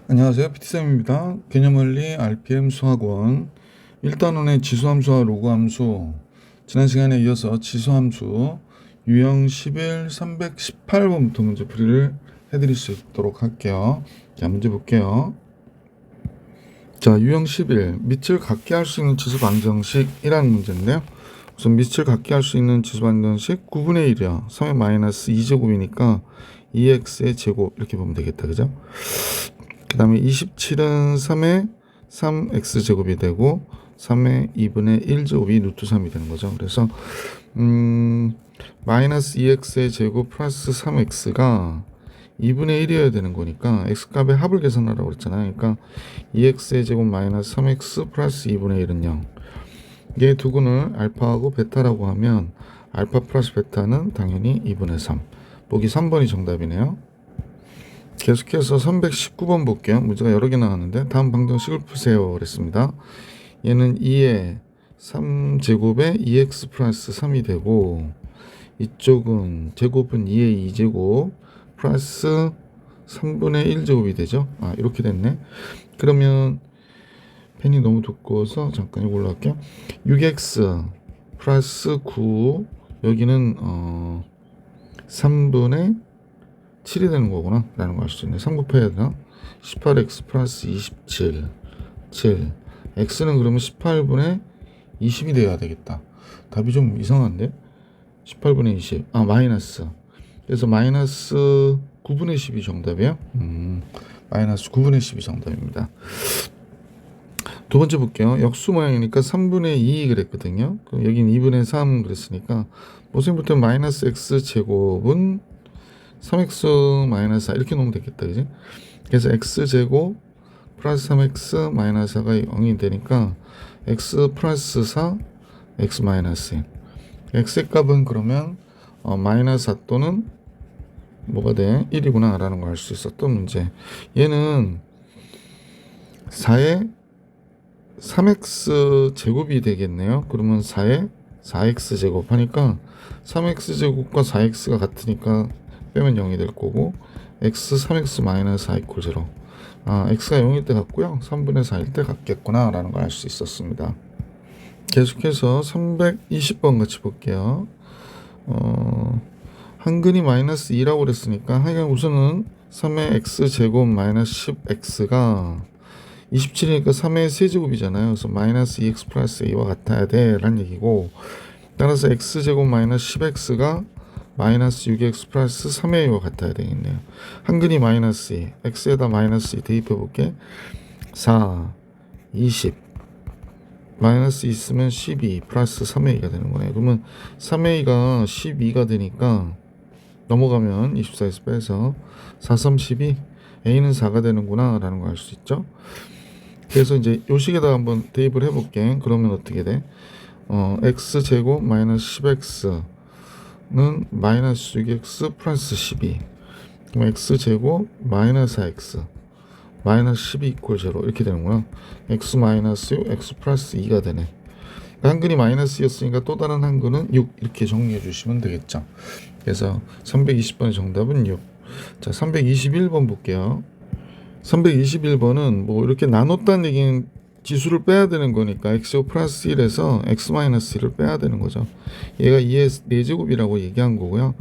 안녕하세요. PT쌤입니다. 개념원리 RPM 수학원 1단원의 지수함수와 로그함수, 지난 시간에 이어서 지수함수 유형 11 318번부터 문제 풀이를 해드릴 수 있도록 할게요. 자, 문제 볼게요. 자, 유형 11 밑을 같게 할 수 있는 지수 방정식이라는 문제인데요. 우선 밑을 같게 할 수 있는 지수 방정식 9분의 1이야. 3의 마이너스 2제곱이니까 2x의 제곱 이렇게 보면 되겠다. 그죠? 그 다음에 27은 3의 3x제곱이 되고 3의 2분의 1제곱이 루트 3이 되는 거죠. 그래서 마이너스 2x의 제곱 플러스 3x가 2분의 1이어야 되는 거니까 x값의 합을 계산하라고 그랬잖아요. 그러니까 2x의 제곱 마이너스 3x 플러스 2분의 1은 0. 얘 두근을 알파하고 베타라고 하면 알파 플러스 베타는 당연히 2분의 3. 보기 3번이 정답이네요. 계속해서 319번 볼게요. 문제가 여러 개 나왔는데 다음 방정식을 푸세요 그랬습니다. 얘는 2의 3제곱에 2x 플러스 3이 되고 이쪽은 제곱은 2의 2제곱 플러스 3분의 1제곱이 되죠. 이렇게 됐네. 그러면 펜이 너무 두꺼워서 잠깐 이걸로 할게요. 6x 플러스 9 여기는 3분의 7이 되는 거구나 라는 걸 알 수 있네. 3 곱해야 되나? 18x 플러스 27 7 x는 그러면 18분의 20이 돼야 되겠다. 답이 좀 이상한데? 18분의 20 마이너스, 그래서 마이너스 9분의 10이 정답이에요. 마이너스 9분의 10이 정답입니다. 두 번째 볼게요. 역수 모양이니까 3분의 2 그랬거든요. 그럼 여긴 2분의 3 그랬으니까 모생부터 마이너스 x 제곱은 3x 마이너스 4 이렇게 놓으면 되겠다. 그지? 그래서 x제곱 플러스 3x 마이너스 4가 0이 되니까 x 플러스 4 x 마이너스 1. x의 값은 그러면 마이너스 4 또는 뭐가 돼? 1이구나 라는 걸 알 수 있었던 문제. 얘는 4의 3x 제곱이 되겠네요. 그러면 4의 4x 제곱 하니까 3x 제곱과 4x가 같으니까 빼면 0이 될 거고 x 3x 마이너스 4 이퀄 0. x가 0일 때 같고요. 3분의 4일 때 같겠구나 라는 걸 알 수 있었습니다. 계속해서 320번 같이 볼게요. 한근이 마이너스 2라고 그랬으니까 하여간 우선은 3의 x제곱 마이너스 10x가 27이니까 3의 세제곱이잖아요. 그래서 마이너스 2x 플러스 a와 같아야 돼 라는 얘기고, 따라서 x제곱 마이너스 10x가 마이너스 6x 플러스 3의 a와 같아야 되겠네요. 한근이 마이너스 2, x에다 마이너스 2 대입해 볼게. 4, 20 마이너스 있으면 12 플러스 3a가 되는 거네요. 그러면 3a가 12가 되니까 넘어가면 24에서 빼서 4, 3, 12 a는 4가 되는구나 라는 걸 알 수 있죠. 그래서 이제 요 식에다 한번 대입을 해볼게. 그러면 어떻게 돼? x제곱 마이너스 10x는 마이너스 6x 플러스 12. 그럼 x제곱 마이너스 4x 마이너스 12 이퀄 0 이렇게 되는구나. x 마이너스 6 x 플러스 2가 되네. 한근이 마이너스였으니까 또 다른 한근은 6 이렇게 정리해 주시면 되겠죠. 그래서 320번의 정답은 6. 자, 321번 볼게요. 321번은 뭐 이렇게 나눴다는 얘기는 지수를 빼야 되는 거니까 x 플러스 1에서 x 마이너스 1을 빼야 되는 거죠. 얘가 2의 4제곱이라고 얘기한 거고요.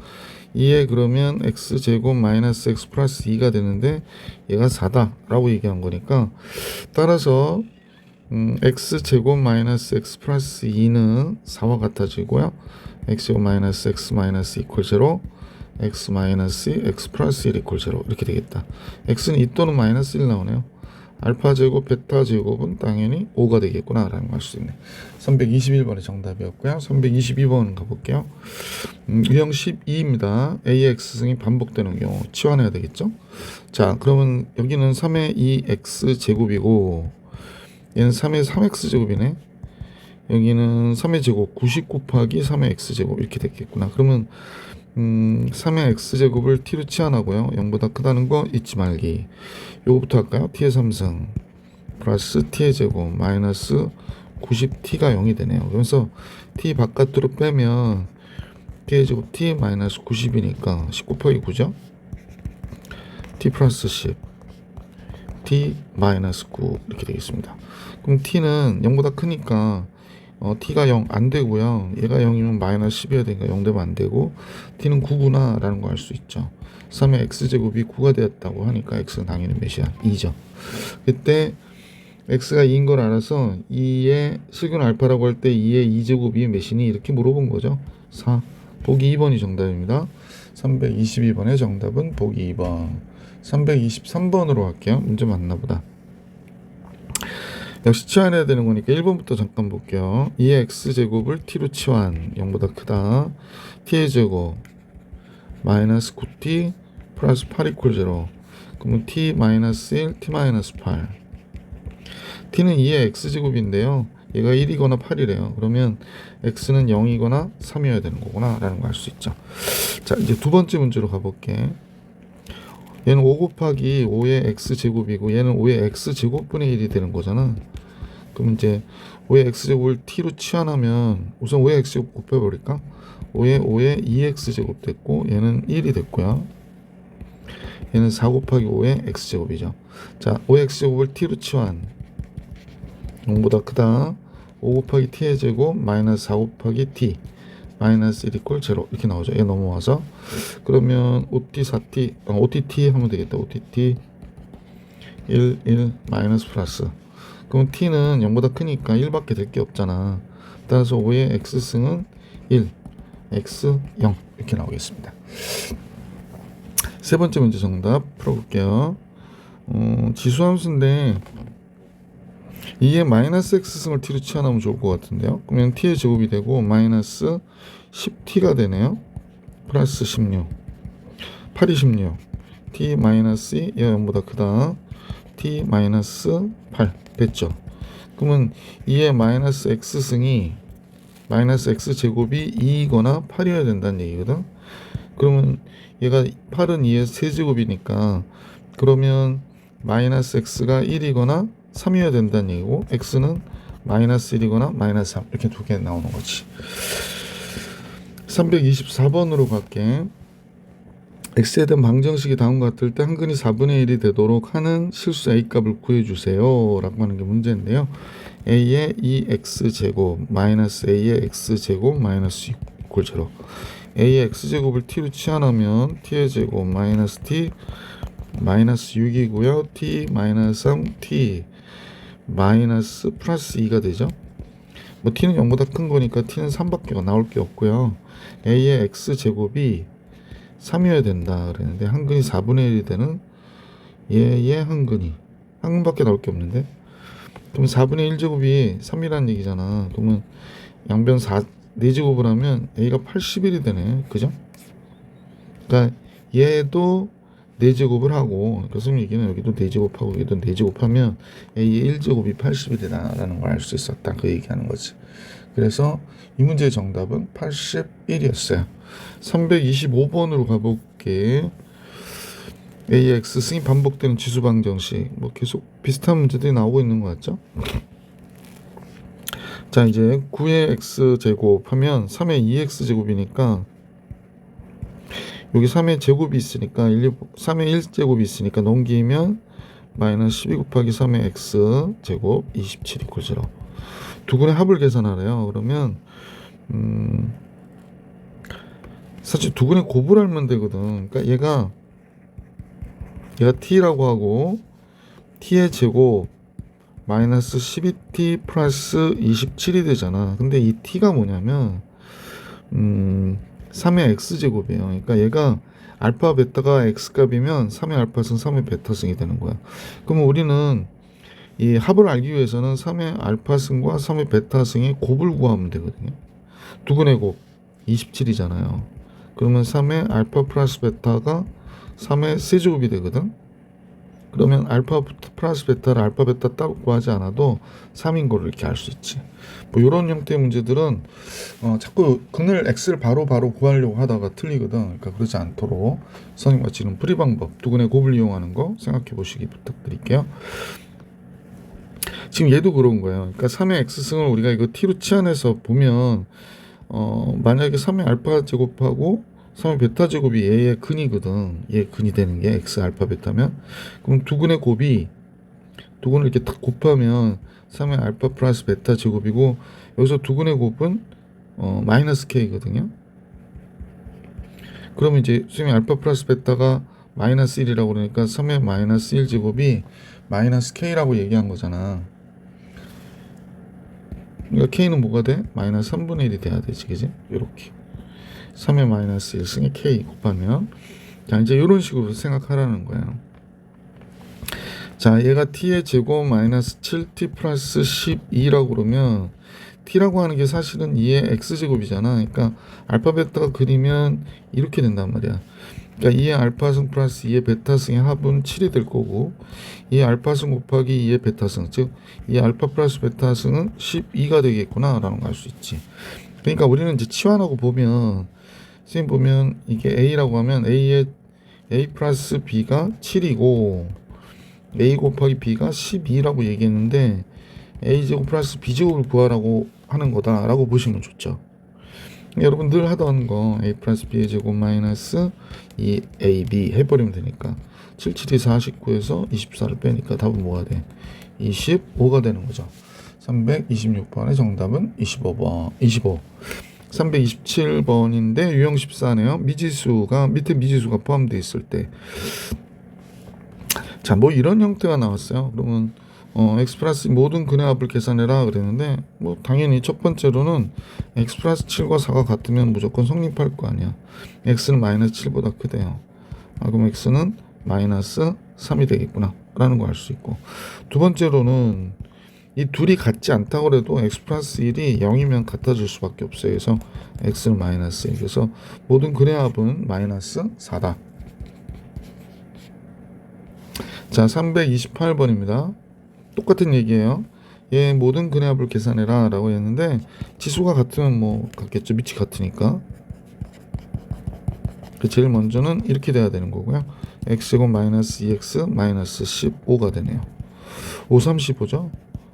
2에 그러면 x제곱 마이너스 x 플러스 2가 되는데 얘가 4다 라고 얘기한 거니까, 따라서 x제곱 마이너스 x 플러스 2는 4와 같아지고요. x제곱 마이너스 x 마이너스 이퀄 0, x 마이너스 x 플러스 1 이퀄 0 이렇게 되겠다. x는 2 또는 마이너스 1 나오네요. 알파 제곱 베타 제곱은 당연히 5가 되겠구나 라는 걸 알 수 있네. 321번의 정답이었고요. 322번 가볼게요. 유형 12입니다. AX승이 반복되는 경우 치환해야 되겠죠. 자, 그러면 여기는 3의 2x 제곱이고 얘는 3의 3x 제곱이네. 여기는 3의 제곱 90 곱하기 3의 x제곱 이렇게 됐겠구나. 그러면 3의 x제곱을 t로 치환하고요. 0보다 크다는 거 잊지 말기. 요거부터 할까요? t의 3승 플러스 t의 제곱 마이너스 90t가 0이 되네요. 그래서 t 바깥으로 빼면 t의 제곱 t 마이너스 90이니까 10 곱하기 9죠. t 플러스 10 t 마이너스 9 이렇게 되겠습니다. 그럼 t는 0보다 크니까 t가 0 안 되고요. 얘가 0이면 마이너스 10이어야 되니까 0 되면 안 되고 t는 9구나 라는 거 알 수 있죠. 3의 x제곱이 9가 되었다고 하니까 x는 당연히 몇이야? 2죠. 그때 x가 2인 걸 알아서 2의 실근 알파라고 할 때 2의 2제곱이 몇이니? 이렇게 물어본 거죠. 4. 보기 2번이 정답입니다. 322번의 정답은 보기 2번. 323번으로 갈게요. 문제 맞나 보다. 역시 치환해야 되는 거니까 1번부터 잠깐 볼게요. 2의 x제곱을 t로 치환. 0보다 크다. t의 제곱 마이너스 9t 플러스 8 이퀄 0. 그러면 t 마이너스 1, t 마이너스 8. t는 2의 x제곱인데요. 얘가 1이거나 8이래요. 그러면 x는 0이거나 3이어야 되는 거구나 라는 거 알 수 있죠. 자, 이제 두 번째 문제로 가볼게. 얘는 5 곱하기 5의 x제곱이고 얘는 5의 x제곱분의 1이 되는 거잖아. 그럼 이제 5의 x제곱을 t로 치환하면 우선 5의 x제곱 곱해버릴까? 5의 2x제곱 됐고 얘는 1이 됐고요. 얘는 4 곱하기 5의 x제곱이죠. 자, 5의 x제곱을 t로 치환. 0보다 크다. 5 곱하기 t의 제곱 마이너스 4 곱하기 t 마이너스 1 이퀄 0 이렇게 나오죠. 얘 넘어와서 그러면 5t 4t 5tt 하면 되겠다. 5tt 1 마이너스 플러스. 그럼 t는 0보다 크니까 1밖에 될 게 없잖아. 따라서 5의 x승은 1 x 0 이렇게 나오겠습니다. 세 번째 문제 정답 풀어볼게요. 지수함수인데 2의 마이너스 x승을 t로 치환하면 좋을 것 같은데요. 그러면 t의 제곱이 되고 마이너스 10t가 되네요. 플러스 16 8이 16 t 마이너스 2 얘가 0보다 크다. t 마이너스 8 됐죠. 그러면 2의 마이너스 x승이 마이너스 x제곱이 2이거나 8이어야 된다는 얘기거든. 그러면 얘가 8은 2의 세제곱이니까 그러면 마이너스 x가 1이거나 3이어야 된다는 얘기고 x는 마이너스 1이거나 마이너스 3 이렇게 두 개 나오는 거지. 324번으로 갈게. x에 대한 방정식이 다음과 같을 때 한근이 4분의 1이 되도록 하는 실수 a값을 구해주세요 라고 하는 게 문제인데요. a의 2x제곱 마이너스 a의 x제곱 마이너스 6 이퀄 0. a의 x제곱을 t로 치환하면 t의 제곱 마이너스 t 마이너스 6이고요. t 마이너스 3 t 마이너스 플러스 2가 되죠. 뭐 t는 0보다 큰 거니까 t는 3밖에 나올 게 없고요. a의 x제곱이 3이어야 된다 그랬는데 한근이 4분의 1이 되는 얘의 한근밖에 나올 게 없는데 그러면 4분의 1제곱이 3이라는 얘기잖아. 그러면 양변 4제곱을 하면 a가 81이 되네. 그죠? 그러니까 얘도 4제곱을 하고 교수님 얘기는 여기도 4제곱하고 여기도 4제곱하면 a의 1제곱이 80이다 라는 걸 알 수 있었다 그 얘기하는 거지. 그래서 이 문제의 정답은 81이었어요 325번으로 가볼게. ax 승이 반복되는 지수 방정식 뭐 계속 비슷한 문제들이 나오고 있는 것 같죠. 자, 이제 9의 x제곱 하면 3의 2x제곱이니까 여기 3의 제곱이 있으니까 3의 1제곱이 있으니까 넘기면 마이너스 12 곱하기 3의 x제곱 27 이퀄 0. 두 근의 합을 계산하래요. 그러면 사실 두 근의 곱을 알면 되거든. 그러니까 얘가 t라고 하고 t의 제곱 마이너스 12t 플러스 27이 되잖아. 근데 이 t가 뭐냐면 3의 x제곱이에요. 그러니까 얘가 알파 베타가 x값이면 3의 알파승 3의 베타승이 되는 거야. 그러면 우리는 이 합을 알기 위해서는 3의 알파승과 3의 베타승의 곱을 구하면 되거든요. 두 근의 곱 27이잖아요. 그러면 3의 알파 플러스 베타가 3의 세제곱이 되거든. 그러면 알파 플러스 베타를 알파 베타 따로 구하지 않아도 3인 거를 이렇게 알 수 있지. 뭐 이런 형태의 문제들은 자꾸 근을 x를 바로 구하려고 하다가 틀리거든. 그러니까 그러지 않도록 선생님과 지금 풀이 방법 두 근의 곱을 이용하는 거 생각해 보시기 부탁드릴게요. 지금 얘도 그런 거예요. 그러니까 3의 x승을 우리가 이거 t로 치환해서 보면 만약에 3의 알파 제곱하고 3의 베타 제곱이 얘의 근이거든. 얘 근이 되는 게 x 알파 베타면 그럼 두 근의 곱이 두근을 이렇게 딱 곱하면 3의 알파 플러스 베타 제곱이고 여기서 두근의 곱은 마이너스 k거든요. 그러면 이제 수의 알파 플러스 베타가 마이너스 1이라고 그러니까 3의 마이너스 1 제곱이 마이너스 k라고 얘기한 거잖아. 그러니까 k는 뭐가 돼? 마이너스 3분의 1이 돼야 되지, 그지? 이렇게 3의 마이너스 1 승의 k 곱하면, 자 이제 이런 식으로 생각하라는 거예요. 자 얘가 t의 제곱 마이너스 7t 플러스 12라고 그러면 t라고 하는 게 사실은 2의 x제곱이잖아. 그러니까 알파 베타가 그리면 이렇게 된단 말이야. 그러니까 2의 알파승 플러스 2의 베타승의 합은 7이 될 거고 2의 알파승 곱하기 2의 베타승, 즉 2의 알파 플러스 베타승은 12가 되겠구나 라는 걸 알 수 있지. 그러니까 우리는 이제 치환하고 보면, 선생님 보면 이게 a라고 하면 a의 a 플러스 b가 7이고 a 곱하기 b가 12라고 얘기했는데 a제곱 플러스 b제곱을 구하라고 하는 거다라고 보시면 좋죠. 여러분 늘 하던 거 a 플러스 b의 제곱 마이너스 2ab 해버리면 되니까 77이 49에서 24를 빼니까 답은 뭐가 돼? 25가 되는 거죠. 326번의 정답은 25번. 25. 327번인데 유형 14네요. 미지수가 밑에 미지수가 포함되어 있을 때, 자 뭐 이런 형태가 나왔어요. 그러면 x 플러스 모든 근의 합을 계산해라 그랬는데, 뭐 당연히 첫 번째로는 x 플러스 7과 4가 같으면 무조건 성립할 거 아니야. x는 마이너스 7보다 크대요. 그럼 x는 마이너스 3이 되겠구나 라는 거 알 수 있고, 두 번째로는 이 둘이 같지 않다고 해도 x 플러스 1이 0이면 같아질 수밖에 없어요. 그래서 x는 마이너스 1, 그래서 모든 근의 합은 마이너스 4다. 자 328번입니다. 똑같은 얘기예요. 얘 모든 근의 합을 계산해라 라고 했는데 지수가 같으면 뭐 같겠죠. 밑이 같으니까. 제일 먼저는 이렇게 돼야 되는 거고요. x제곱 마이너스 2x 마이너스 15가 되네요. 5, 3, 15죠.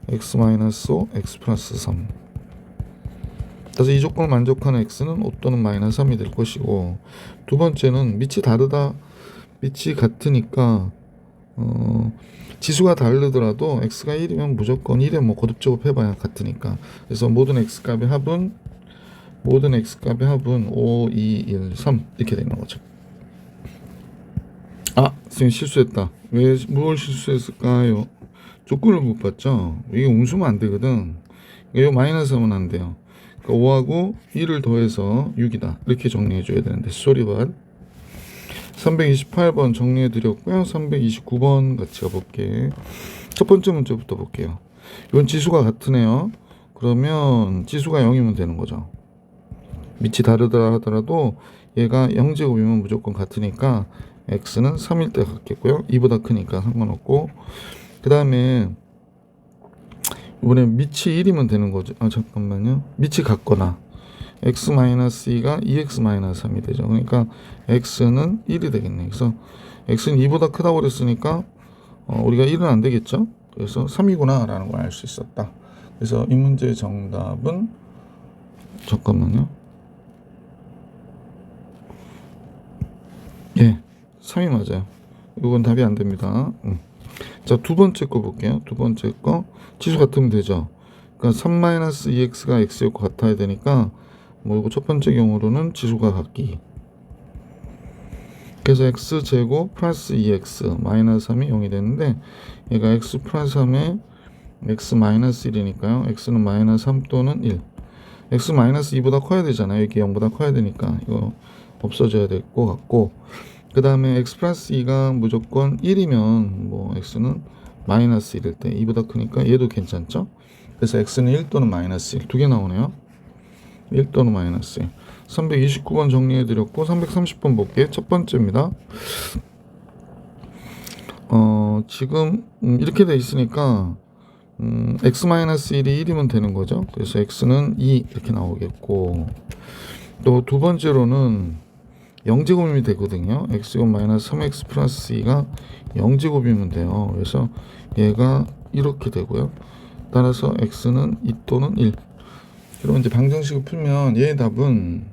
x 마이너스 5, x 플러스 3. 그래서 이 조건을 만족하는 x는 5 또는 마이너스 3이 될 것이고, 두 번째는 밑이 다르다. 밑이 같으니까 지수가 다르더라도 x가 1이면 무조건 1에 뭐 거듭제곱 해봐야 같으니까. 그래서 모든 x값의 합은 5, 2, 1, 3 이렇게 되는 거죠. 선생님 실수했다. 뭘 실수했을까요? 조건을 못 봤죠. 이게 um수면 안 되거든. 이거 마이너스 하면 안 돼요. 그러니까 5하고 1을 더해서 6이다. 이렇게 정리해 줘야 되는데 쏘리밭. 328번 정리해 드렸고요. 329번 같이 가볼게. 첫 번째 문제부터 볼게요. 이건 지수가 같으네요. 그러면 지수가 0이면 되는 거죠. 밑이 다르더라 하더라도 얘가 0제곱이면 무조건 같으니까 x는 3일 때 같겠고요. 2보다 크니까 상관없고, 그 다음에 이번에 밑이 1이면 되는 거죠. 잠깐만요. 밑이 같거나 x-2가 2x-3이 되죠. 그러니까 x는 1이 되겠네. 그래서 x는 2보다 크다고 그랬으니까 우리가 1은 안 되겠죠. 그래서 3이구나 라는 걸 알 수 있었다. 그래서 이 문제의 정답은, 잠깐만요. 예, 3이 맞아요. 이건 답이 안 됩니다. 자, 두 번째 거 볼게요. 두 번째 거 지수 같으면 되죠. 그러니까 3-2x가 x였고 같아야 되니까 뭐 이거 첫 번째 경우로는 지수가 같기. 그래서 x제곱 플러스 2x 마이너스 3이 0이 되는데, 얘가 x 플러스 3에 x 마이너스 1이니까요. x는 마이너스 3 또는 1. x 마이너스 2보다 커야 되잖아요. 이게 0보다 커야 되니까 이거 없어져야 될 것 같고, 그 다음에 x 플러스 2가 무조건 1이면 뭐 x는 마이너스 1일 때 2보다 크니까 얘도 괜찮죠. 그래서 x는 1 또는 마이너스 1 두 개 나오네요. 1 또는 마이너스 1. 329번 정리해 드렸고 330번 볼게요. 첫 번째입니다. 지금 이렇게 돼 있으니까 x-1이 1이면 되는 거죠. 그래서 x는 2 이렇게 나오겠고, 또 두 번째로는 0제곱이면 되거든요. x제곱 마이너스 3x 플러스 2가 0제곱이면 돼요. 그래서 얘가 이렇게 되고요. 따라서 x는 2 또는 1. 그러면 이제 방정식을 풀면 얘의 답은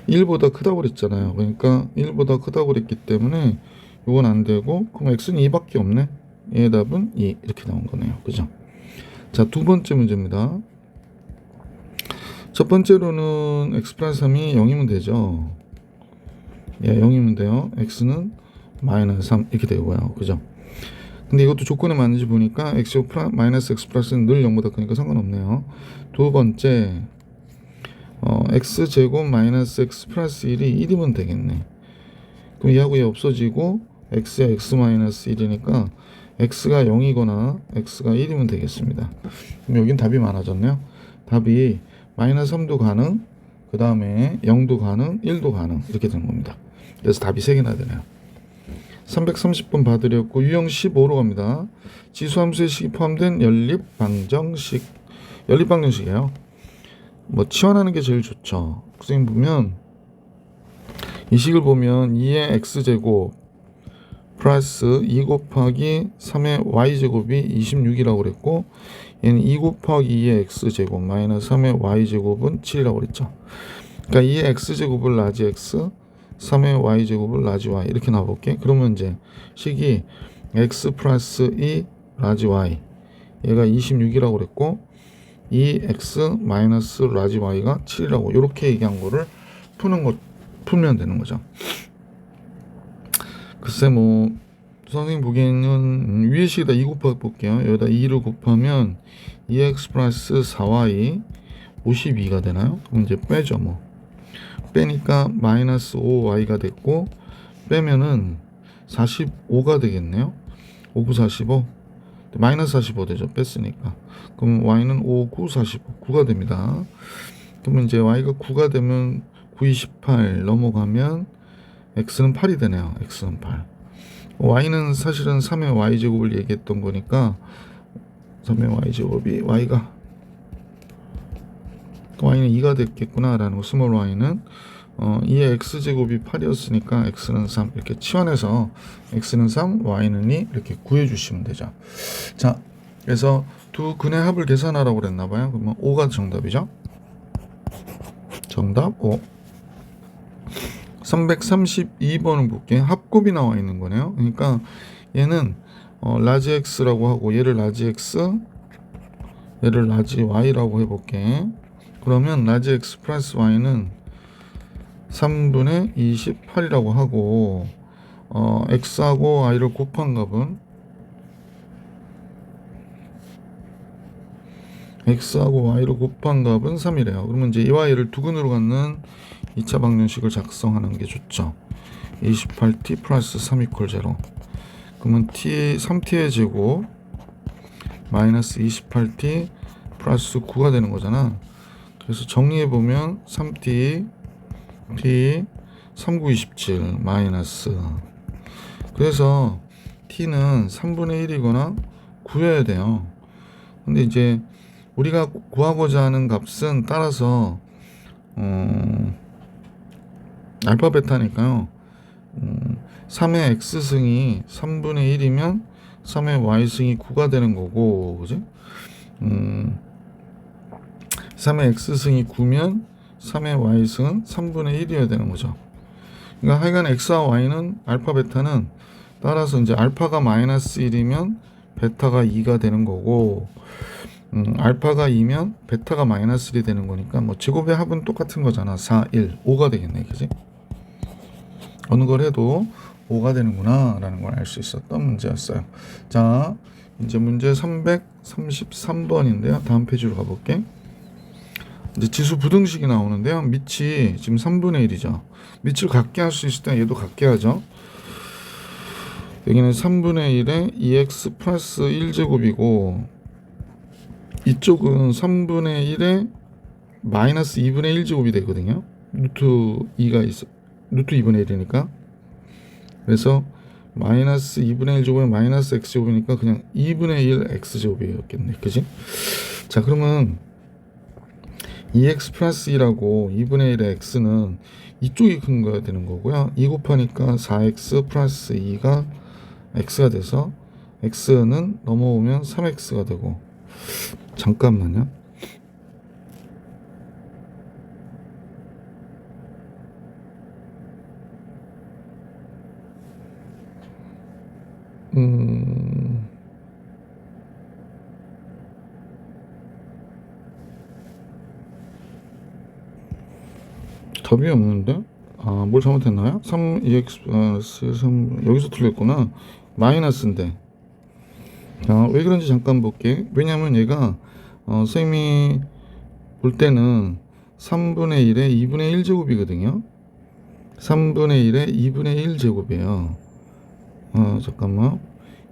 1보다 크다고 그랬잖아요. 그러니까 1보다 크다고 그랬기 때문에 이건 안 되고, 그럼 x는 2밖에 없네. 얘의 답은 2 이렇게 나온 거네요. 그죠? 자, 두 번째 문제입니다. 첫 번째로는 x 플러스 3이 0이면 되죠. 예, 0이면 돼요. x는 마이너스 3 이렇게 되고요. 그죠? 근데 이것도 조건에 맞는지 보니까 마이너스 x 플러스는 늘 0보다 크니까 상관없네요. 두 번째, x제곱 마이너스 x 플러스 1이 1이면 되겠네. 그럼 얘하고 얘 없어지고 x야 x 마이너스 1이니까 x가 0이거나 x가 1이면 되겠습니다. 그럼 여긴 답이 많아졌네요. 답이 마이너스 3도 가능, 그 다음에 0도 가능, 1도 가능 이렇게 되는 겁니다. 그래서 답이 3개나 되네요. 330번 봐드렸고 유형 15로 갑니다. 지수함수의 식이 포함된 연립방정식. 연립방정식이에요. 뭐 치환하는 게 제일 좋죠. 선생님 보면 이 식을 보면 2의 x제곱 플러스 2 곱하기 3의 y제곱이 26이라고 그랬고 얘는 2 곱하기 2의 x제곱 마이너스 3의 y제곱은 7이라고 그랬죠. 그러니까 2의 x제곱을 라지 x 3의 y제곱을 라지 y 이렇게 나와볼게. 그러면 이제 식이 x 플러스 2 라지 y 얘가 26이라고 그랬고 2x 마이너스 라지 y가 7이라고 이렇게 얘기한 거를 풀면 되는 거죠. 글쎄 뭐 선생님 보기에는 위에 식에다 2 곱해 볼게요. 여기다 2를 곱하면 2x 플러스 4y 52가 되나요? 그럼 이제 빼죠 뭐. 빼니까 마이너스 5y가 됐고 빼면은 45가 되겠네요. 5, 9, 45 마이너스 45 되죠. 뺐으니까. 그럼 y는 5, 9, 45 9가 됩니다. 그러면 이제 y가 9가 되면 9, 28 넘어가면 x는 8이 되네요. x는 8. y는 사실은 3의 y제곱을 얘기했던 거니까 3의 y제곱이 y는 2가 됐겠구나 라는 거. 스몰 y는 2의 x제곱이 8이었으니까 x는 3 이렇게 치환해서 x는 3 y는 2 이렇게 구해주시면 되죠. 자, 그래서 두 근의 합을 계산하라고 그랬나봐요. 그러면 5가 정답이죠. 정답 5. 332번을 볼게요. 합곱이 나와 있는 거네요. 그러니까 얘는 라지 x라고 하고 얘를 라지 x 얘를 라지 y라고 해볼게. 그러면 라지 x 플러스 y는 3분의 28이라고 하고 x하고 y를 곱한 값은 x하고 y를 곱한 값은 3이래요. 그러면 이제 이와 얘를 두 근으로 갖는 2차 방정식을 작성하는 게 좋죠. 28t 플러스 3 이퀄 0. 그러면 t 3t의 제곱 마이너스 28t 플러스 9가 되는 거잖아. 그래서 정리해 보면 3t t 39, 27 마이너스. 그래서 t는 3분의 1이거나 9여야 돼요. 근데 이제 우리가 구하고자 하는 값은 따라서 알파 베타니까요. 3의 x승이 3분의 1이면 3의 y승이 9가 되는 거고, 그지? 3의 x승이 9면 3의 y승은 3분의 1이어야 되는 거죠. 그러니까 하여간 x와 y는 알파 베타는 따라서 이제 알파가 마이너스 1이면 베타가 2가 되는 거고, 알파가 2면 베타가 마이너스 1이 되는 거니까 뭐 제곱의 합은 똑같은 거잖아. 4, 1, 5가 되겠네. 그지? 어느 걸 해도 5가 되는구나 라는 걸 알 수 있었던 문제였어요. 자, 이제 문제 333번인데요. 다음 페이지로 가볼게. 이제 지수 부등식이 나오는데요. 밑이 지금 3분의 1이죠. 밑을 같게 할 수 있을 때 얘도 같게 하죠. 여기는 3분의 1에 2x 플러스 1제곱이고 이쪽은 3분의 1에 마이너스 2분의 1제곱이 되거든요. 루트 2가 있어. 루트 2분의 1이니까. 그래서 마이너스 2분의 1제곱에 마이너스 x제곱이니까 그냥 2분의 1 x제곱이었겠네. 그지? 자, 그러면 2x 플러스 2라고 2분의 1의 x는 이쪽이 큰 거야 되는 거고요. 2 곱하니까 4x 플러스 2가 x가 돼서 x는 넘어오면 3x가 되고. 잠깐만요. 답이 없는데? 아, 뭘 잘못했나요? 3EX 3 여기서 틀렸구나. 마이너스인데. 왜 그런지 잠깐 볼게. 왜냐면 얘가 선생님이 볼 때는 3분의 1에 2분의 1 제곱이거든요. 3분의 1에 2분의 1 제곱이에요. 잠깐만.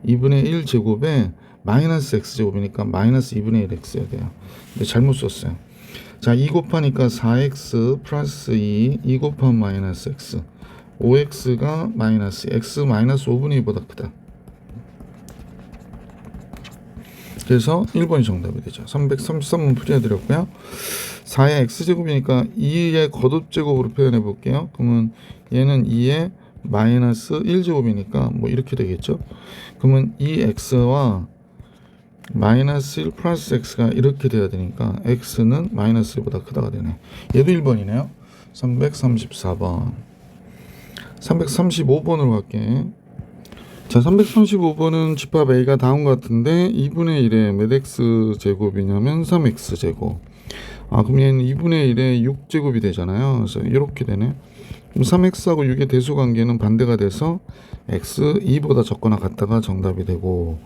2분의 1 제곱에 마이너스 x 제곱이니까 마이너스 2분의 1 x여야 돼요. 근데 잘못 썼어요. 자, 2 곱하니까 4x 플러스 2 곱하면 마이너스 x. 5x가 마이너스 x 마이너스 5분의 2보다 크다. 그래서 1번이 정답이 되죠. 333번 풀이해드렸고요. 4의 x제곱이니까 2의 거듭제곱으로 표현해 볼게요. 그러면 얘는 2의 마이너스 1제곱이니까 뭐 이렇게 되겠죠. 그러면 이 x와 마이너스 1 플러스 x가 이렇게 돼야 되니까 x는 마이너스 1보다 크다가 되네. 얘도 1번이네요. 334번. 335번으로 갈게. 자, 335번은 집합 A가 다음과 같은데 2분의 1에 몇 x 제곱이냐면 3x 제곱. 그럼 얘는 2분의 1에 6제곱이 되잖아요. 그래서 이렇게 되네. 그럼 3x하고 6의 대수관계는 반대가 돼서 x 2보다 적거나 같다가 정답이 되고,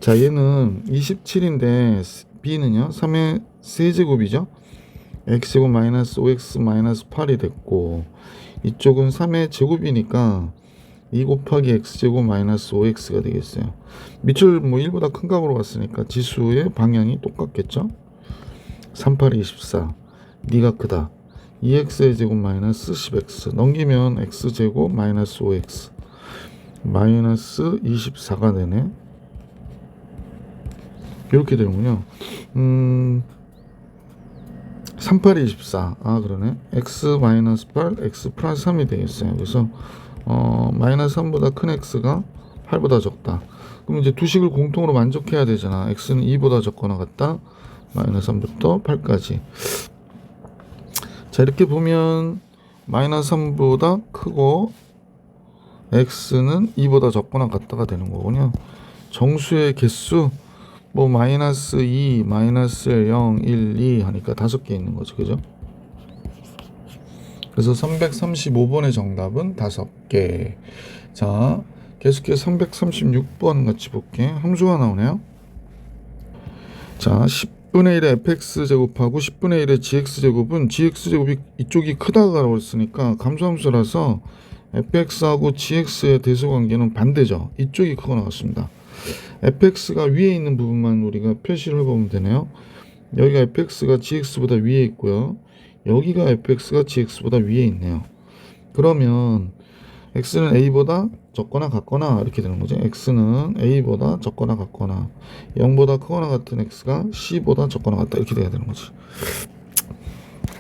자, 얘는 27인데 b는요 3의 세제곱이죠. x제곱 마이너스 5x 마이너스 8이 됐고, 이쪽은 3의 제곱이니까 2 곱하기 x제곱 마이너스 5x가 되겠어요. 밑줄 뭐 1보다 큰 값으로 갔으니까 지수의 방향이 똑같겠죠. 3, 8, 24 니가 크다. 2x의 제곱 마이너스 10x 넘기면 x제곱 마이너스 5x 마이너스 24가 되네. 이렇게 되는군요. 3, 8, 24 그러네. x 마이너스 8 x 플러스 3이 되겠어요. 그래서 마이너스 3보다 큰 x가 8보다 적다. 그럼 이제 두 식을 공통으로 만족해야 되잖아. x는 2보다 적거나 같다. 마이너스 3부터 8까지. 자, 이렇게 보면 마이너스 3보다 크고 x는 2보다 적거나 같다가 되는 거군요. 정수의 개수 뭐 마이너스 2, 마이너스 0, 1, 2 하니까 5개 있는 거죠. 그죠? 그래서 335번의 정답은 5개. 자, 계속해서 336번 같이 볼게. 함수가 나오네요. 자, 10분의 1의 fx 제곱하고 10분의 1의 gx 제곱은 gx 제곱이 이쪽이 크다고 했으니까 감소함수라서 fx하고 gx의 대수관계는 반대죠. 이쪽이 크거나 같습니다. fx가 위에 있는 부분만 우리가 표시를 해보면 되네요. 여기가 fx가 gx보다 위에 있고요. 여기가 fx가 gx보다 위에 있네요. 그러면 x는 a보다 적거나 같거나 이렇게 되는 거죠. x는 a보다 적거나 같거나 0보다 크거나 같은 x가 c보다 적거나 같다 이렇게 돼야 되는 거지.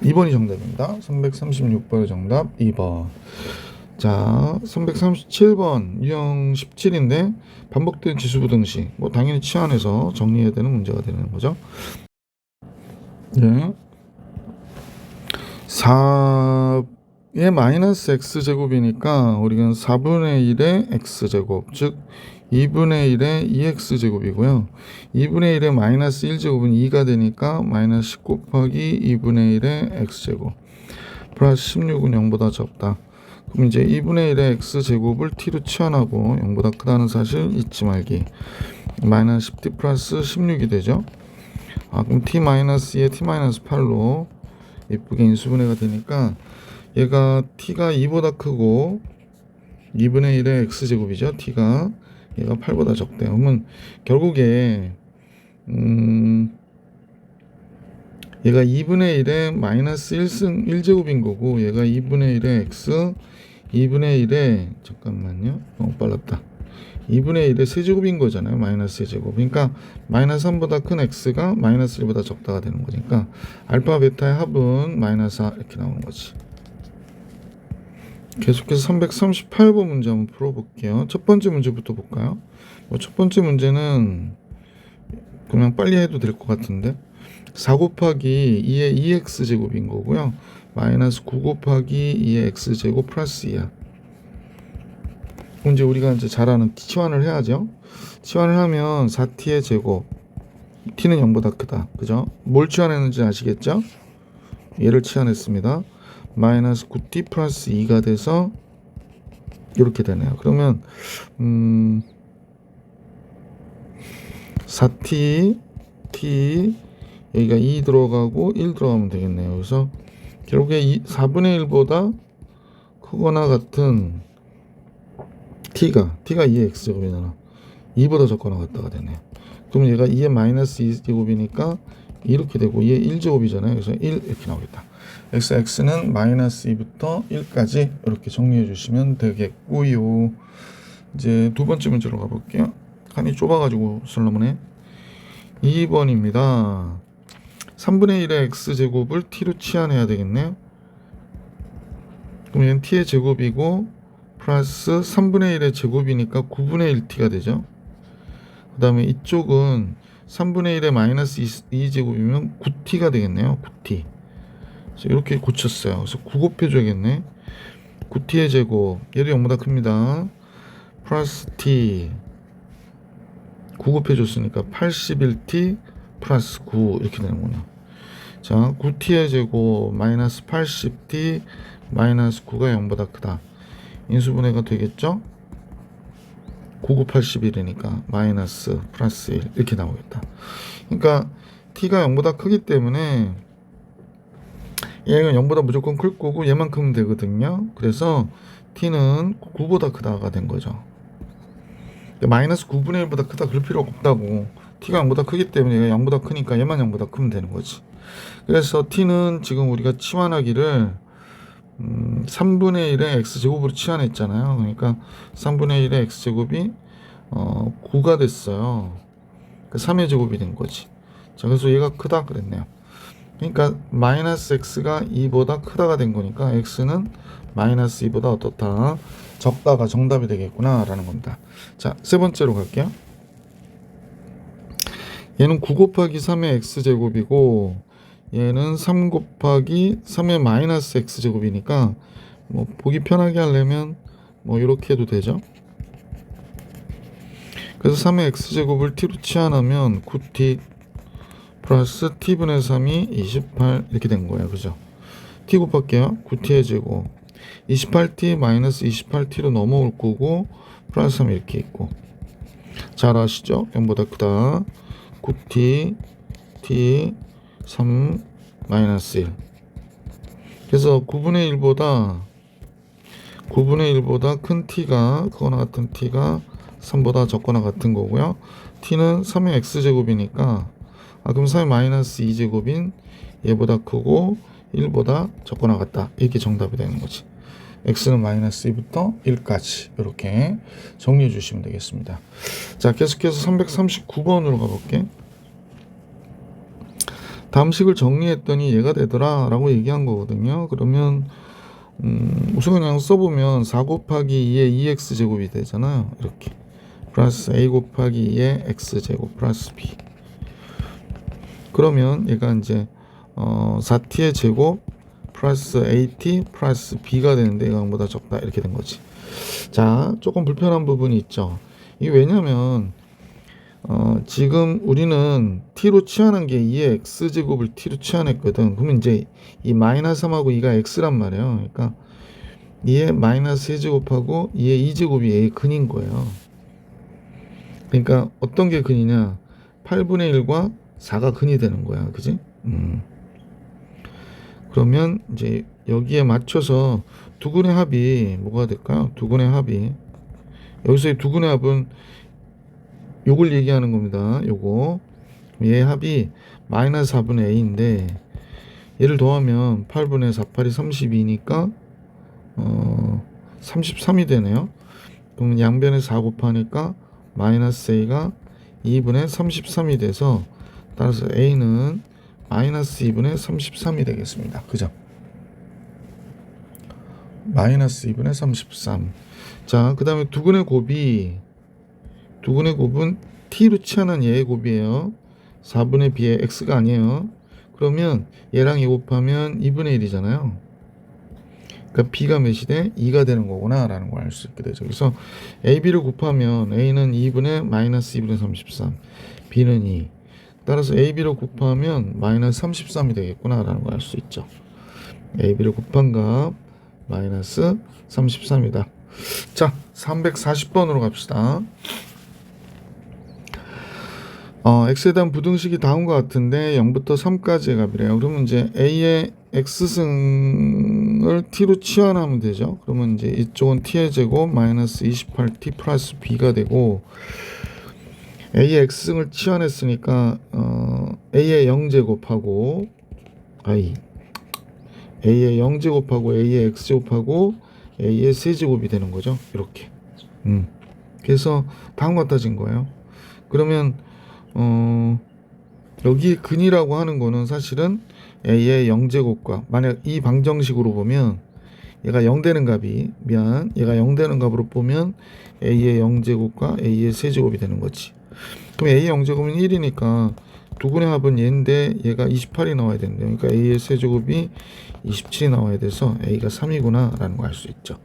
2번이 정답입니다. 336번의 정답 2번. 자, 337번 유형 17인데 반복된 지수부등식 뭐 당연히 치환해서 정리해야 되는 문제가 되는 거죠. 네. 4의 마이너스 x제곱이니까 우리가 4분의 1의 x제곱 즉 2분의 1의 2x제곱이고요. 2분의 1의 마이너스 1제곱은 2가 되니까 마이너스 10 곱하기 2분의 1의 x제곱 플러스 16은 0보다 적다. 그럼 이제 2분의 1의 x제곱을 t로 치환하고 0보다 크다는 사실 잊지 말기. 마이너스 10t 플러스 16이 되죠. 그럼 t 마이너스 2에 t 마이너스 8로 예쁘게 인수분해가 되니까 얘가 t가 2보다 크고 2분의 1의 x제곱이죠. t가 얘가 8보다 적대요. 그러면 결국에 얘가 2분의 1의 마이너스 1제곱인 거고 얘가 2분의 1의 x 2분의 1의 잠깐만요. 너무 빨랐다. 2분의 1의 세제곱인 거잖아요. 마이너스 세제곱. 그러니까 마이너스 3보다 큰 x가 마이너스 1보다 적다가 되는 거니까 알파 베타의 합은 마이너스 4 이렇게 나오는 거지. 계속해서 338번 문제 한번 풀어볼게요. 첫 번째 문제부터 볼까요? 첫 번째 문제는 그냥 빨리 해도 될 것 같은데 4 곱하기 2의 2x제곱인 거고요. 마이너스 9 곱하기 2의 x제곱 플러스 2야. 이제 우리가 이제 잘 아는 치환을 해야죠. 치환을 하면 4t의 제곱 t는 0보다 크다. 그죠? 뭘 치환했는지 아시겠죠? 얘를 치환했습니다. 마이너스 9t 플러스 2가 돼서 이렇게 되네요. 그러면 4t t 여기가 2 들어가고 1 들어가면 되겠네요. 그래서 결국에 4분의 1보다 크거나 같은 t가 2의 x제곱이잖아. 2보다 적거나 같다가 되네요. 그럼 얘가 2의 마이너스 2제곱이니까 이렇게 되고 2의 1제곱이잖아요. 그래서 1 이렇게 나오겠다. x는 마이너스 2부터 1까지 이렇게 정리해 주시면 되겠고요. 이제 두 번째 문제로 가볼게요. 칸이 좁아가지고 설렁하네. 2번입니다. 3분의 1의 x제곱을 t로 치환해야 되겠네요. 그럼 얘는 t의 제곱이고 플러스 3분의 1의 제곱이니까 9분의 1t가 되죠. 그 다음에 이쪽은 3분의 1의 마이너스 2제곱이면 9t가 되겠네요. 9t. 그래서 이렇게 고쳤어요. 그래서 9 곱해줘야겠네. 9t의 제곱, 얘도 0보다 큽니다. 플러스 t 9 곱해줬으니까 81t 플러스 9 이렇게 되는군요. 자, 9t의 제곱 마이너스 80t 마이너스 9가 0보다 크다. 인수분해가 되겠죠? 9, 9, 81이니까 마이너스 플러스 1 이렇게 나오겠다. 그러니까 t가 0보다 크기 때문에 얘는 0보다 무조건 클 거고 얘만큼은 되거든요. 그래서 t는 9보다 크다가 된 거죠. 마이너스 9분의 1보다 크다 그럴 필요가 없다고. t가 0보다 크기 때문에 얘가 0보다 크니까 얘만 0보다 크면 되는 거지. 그래서 t는 지금 우리가 치환하기를 3분의 1의 x제곱으로 치환했잖아요. 그러니까 3분의 1의 x제곱이 9가 됐어요. 그러니까 3의 제곱이 된 거지. 자, 그래서 얘가 크다 그랬네요. 그러니까 마이너스 x가 2보다 크다가 된 거니까 x는 마이너스 2보다 어떻다? 적다가 정답이 되겠구나 라는 겁니다. 자, 세 번째로 갈게요. 얘는 9 곱하기 3의 x제곱이고 얘는 3 곱하기 3의 마이너스 x제곱이니까 뭐 보기 편하게 하려면 뭐 이렇게 해도 되죠. 그래서 3의 x제곱을 t로 치환하면 9t 플러스 t분의 3이 28 이렇게 된 거예요. 그죠? t 곱할게요. 9t의 제곱 28t 마이너스 28t로 넘어올 거고 플러스 3 이렇게 있고 잘 아시죠? 0보다 크다. 9t t 3 마이너스 1 그래서 9분의 1보다 큰 t가 크거나 같은 t가 3보다 적거나 같은 거고요. t는 3의 x제곱이니까 그럼 3의 마이너스 2제곱인 얘보다 크고 1보다 적거나 같다. 이게 정답이 되는 거지. x는 마이너스 2부터 1까지 이렇게 정리해 주시면 되겠습니다. 자, 계속해서 339번으로 가볼게. 다음 식을 정리했더니 얘가 되더라 라고 얘기한 거거든요. 그러면 우선 그냥 써보면 4 곱하기 2의 2x제곱이 되잖아요. 이렇게 플러스 a 곱하기 2의 x제곱 플러스 b. 그러면 얘가 이제 4t의 제곱 플러스 at 플러스 b가 되는데 얘가 0보다 적다 이렇게 된 거지. 자, 조금 불편한 부분이 있죠. 이게 왜냐면 지금 우리는 t로 치환한 게 2의 x제곱을 t로 치환했거든. 그러면 이제 이 마이너스 3하고 2가 x란 말이에요. 그러니까 2의 마이너스 3제곱하고 2의 2제곱이 a의 근인 거예요. 그러니까 어떤 게 근이냐? 8분의 1과 4가 근이 되는 거야. 그지? 그러면 이제 여기에 맞춰서 두근의 합이 뭐가 될까요? 두근의 합이 여기서의 두근의 합은 요걸 얘기하는 겁니다. 요거 얘 합이 마이너스 4분의 a인데 얘를 더하면 8분의 4, 8이 32니까 33이 되네요. 그럼 양변에 4 곱하니까 마이너스 a가 2분의 33이 돼서 따라서 a는 마이너스 2분의 33이 되겠습니다. 그죠? 마이너스 2분의 33. 자, 그 다음에 두근의 곱은 t로 치환한 얘의 곱이에요. 4분의 b의 x가 아니에요. 그러면 얘랑 얘 곱하면 2분의 1이잖아요. 그러니까 b가 몇이 돼? 2가 되는 거구나 라는 걸 알 수 있게 되죠. 그래서 ab를 곱하면 a는 2분의 마이너스 2분의 33, b는 2. 따라서 ab를 곱하면 마이너스 33이 되겠구나 라는 걸 알 수 있죠. AB를 곱한 값 마이너스 33이다. 자, 340번으로 갑시다. x에 대한 부등식이 다음과 같은데 0부터 3까지의 값이래요. 그러면 이제 a의 x승을 t로 치환하면 되죠. 그러면 이제 이쪽은 t의 제곱 마이너스 28t 플러스 b가 되고, a의 x승을 치환했으니까 a의 0제곱하고 a의 0제곱하고 a의 x제곱하고 a의 세제곱이 되는 거죠. 이렇게. 그래서 다음과 같아진 거예요. 그러면 여기 근이라고 하는 거는 사실은 a의 0제곱과, 만약 이 방정식으로 보면 얘가 0 되는 값이, 얘가 0 되는 값으로 보면 a의 0제곱과 a의 세제곱이 되는 거지. 그럼 a의 0제곱은 1이니까 두근의 합은 얘인데 얘가 28이 나와야 된대요. 그러니까 a의 세제곱이 27이 나와야 돼서 a가 3이구나 라는 거 알 수 있죠.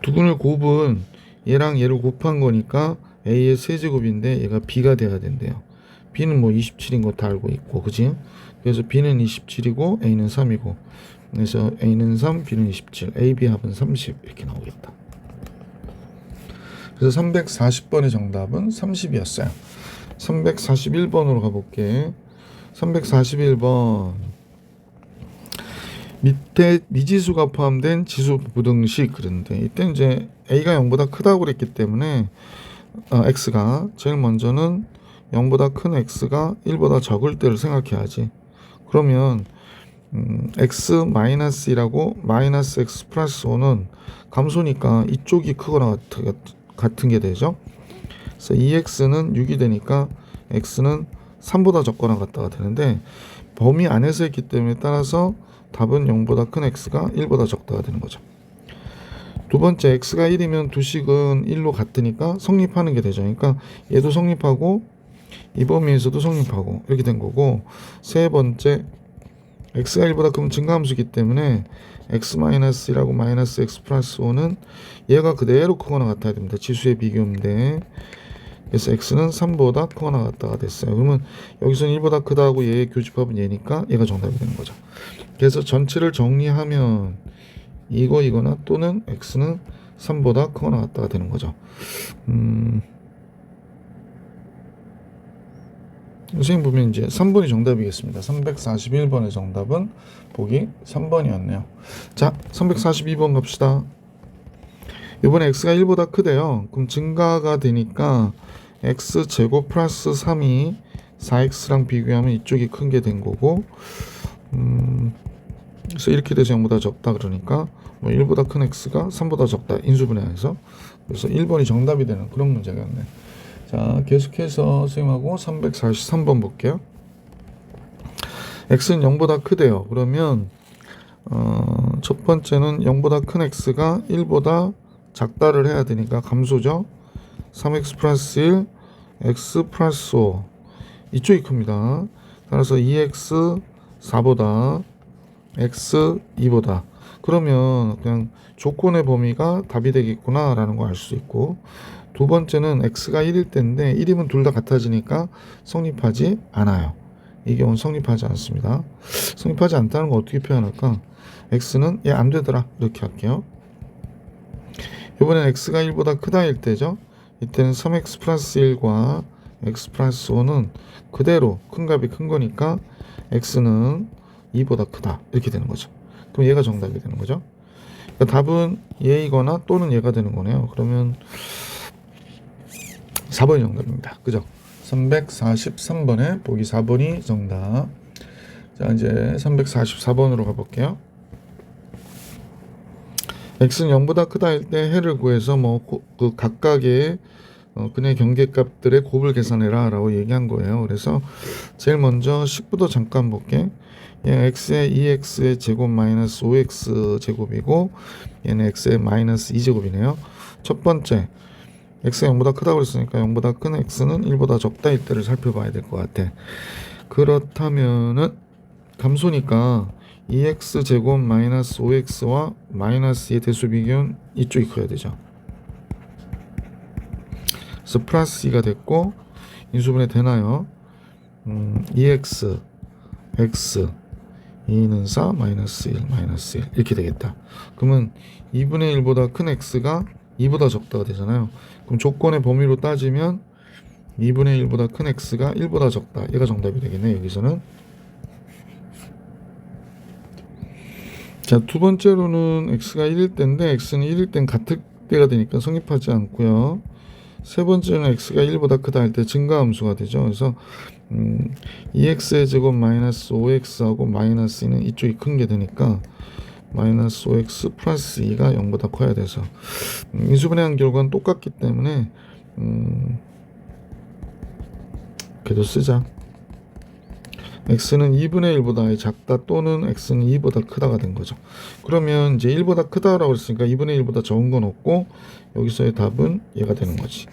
두근을 곱은 얘랑 얘를 곱한 거니까 a의 세제곱인데 얘가 b가 돼야 된대요. b는 뭐 27인 거 다 알고 있고, 그지? 그래서 b는 27이고 a는 3이고, 그래서 a는 3, b는 27, a, b 합은 30 이렇게 나오겠다. 그래서 340번의 정답은 30이었어요. 341번으로 가볼게. 341번. 밑에 미지수가 포함된 지수 부등식. 그런데 이때 이제 a가 0보다 크다고 그랬기 때문에 x가 제일 먼저는 0보다 큰 x가 1보다 적을 때를 생각해야지. 그러면 x-1하고 마이너스 x 플러스 5는 감소니까 이쪽이 크거나 같은 게 되죠. 그래서 2x는 6이 되니까 x는 3보다 적거나 같다가 되는데, 범위 안에서 했기 때문에 따라서 답은 0보다 큰 x가 1보다 적다가 되는 거죠. 두 번째, x가 1이면 두 식은 1로 같으니까 성립하는 게 되죠. 그러니까 얘도 성립하고 이 범위에서도 성립하고 이렇게 된 거고, 세 번째, x가 1보다 크면 증가함수이기 때문에 x-1하고 마이너스 x 플러스 5는 얘가 그대로 크거나 같아야 됩니다. 지수의 비교인데, 그래서 x는 3보다 크거나 같다가 됐어요. 그러면 여기서는 1보다 크다고 얘의 교집합은 얘니까 얘가 정답이 되는 거죠. 그래서 전체를 정리하면 이거나 또는 x는 3보다 크거나 같다가 되는 거죠. 선생님 보면 이제 3번이 정답이겠습니다. 341번의 정답은 보기 3번이었네요. 자, 342번 갑시다. 이번에 x가 1보다 크대요. 그럼 증가가 되니까 x제곱 플러스 3이 4x랑 비교하면 이쪽이 큰 게 된 거고, 그래서 이렇게 돼서 0보다 적다 그러니까 뭐 1보다 큰 x가 3보다 적다, 인수분해해서. 그래서 1번이 정답이 되는 그런 문제였네. 자, 계속해서 선생님하고 343번 볼게요. x는 0보다 크대요. 그러면 첫 번째는 0보다 큰 x가 1보다 작다를 해야 되니까 감소죠. 3x 플러스 1, x 플러스 5 이쪽이 큽니다. 따라서 2x 4보다 x 2보다. 그러면 그냥 조건의 범위가 답이 되겠구나 라는 거 알 수 있고, 두 번째는 x가 1일 때인데 1이면 둘 다 같아지니까 성립하지 않아요. 이 경우는 성립하지 않습니다. 성립하지 않다는 거 어떻게 표현할까? x는 얘 안 되더라 이렇게 할게요. 이번엔 x가 1보다 크다일 때죠. 이때는 3x 플러스 1과 x 플러스 5는 그대로 큰 값이 큰 거니까 x는 2보다 크다 이렇게 되는 거죠. 그럼 얘가 정답이 되는 거죠. 그러니까 답은 얘이거나 또는 얘가 되는 거네요. 그러면 4번이 정답입니다. 그죠? 343번에 보기 4번이 정답. 자, 이제 344번으로 가볼게요. x는 0보다 크다일 때 해를 구해서 그 각각의 근의 경계값들의 곱을 계산해라 라고 얘기한 거예요. 그래서 제일 먼저 식부터 잠깐 볼게. 얘는 x의 2x의 제곱 마이너스 5x 제곱이고 얘는 x의 마이너스 2제곱이네요. 첫 번째, x가 0보다 크다고 그랬으니까 0보다 큰 x는 1보다 적다일 때를 살펴봐야 될 것 같아. 그렇다면은 감소니까 2x 제곱 마이너스 5x와 마이너스 2의 대수 비교는 이쪽이 커야 되죠. 그래서 플러스 2가 됐고 인수분해 되나요? 2x x 2는 4, 마이너스 1, 마이너스 1 이렇게 되겠다. 그러면 2분의 1보다 큰 x가 2보다 적다가 되잖아요. 그럼 조건의 범위로 따지면 2분의 1보다 큰 x가 1보다 적다. 얘가 정답이 되겠네. 여기서는. 자, 두 번째로는 x가 1일 때인데 x는 1일 땐 같을 때가 되니까 성립하지 않고요. 세 번째는 x가 1보다 크다 할 때 증가함수가 되죠. 그래서 2x의 제곱 마이너스 5x하고 마이너스 2는 이쪽이 큰 게 되니까 마이너스 5x 플러스 2가 0보다 커야 돼서 인수분해한 결과는 똑같기 때문에 그래도 쓰자. x는 2분의 1보다 작다 또는 x는 2보다 크다가 된 거죠. 그러면 이제 1보다 크다라고 했으니까 2분의 1보다 적은 건 없고 여기서의 답은 얘가 되는 거지.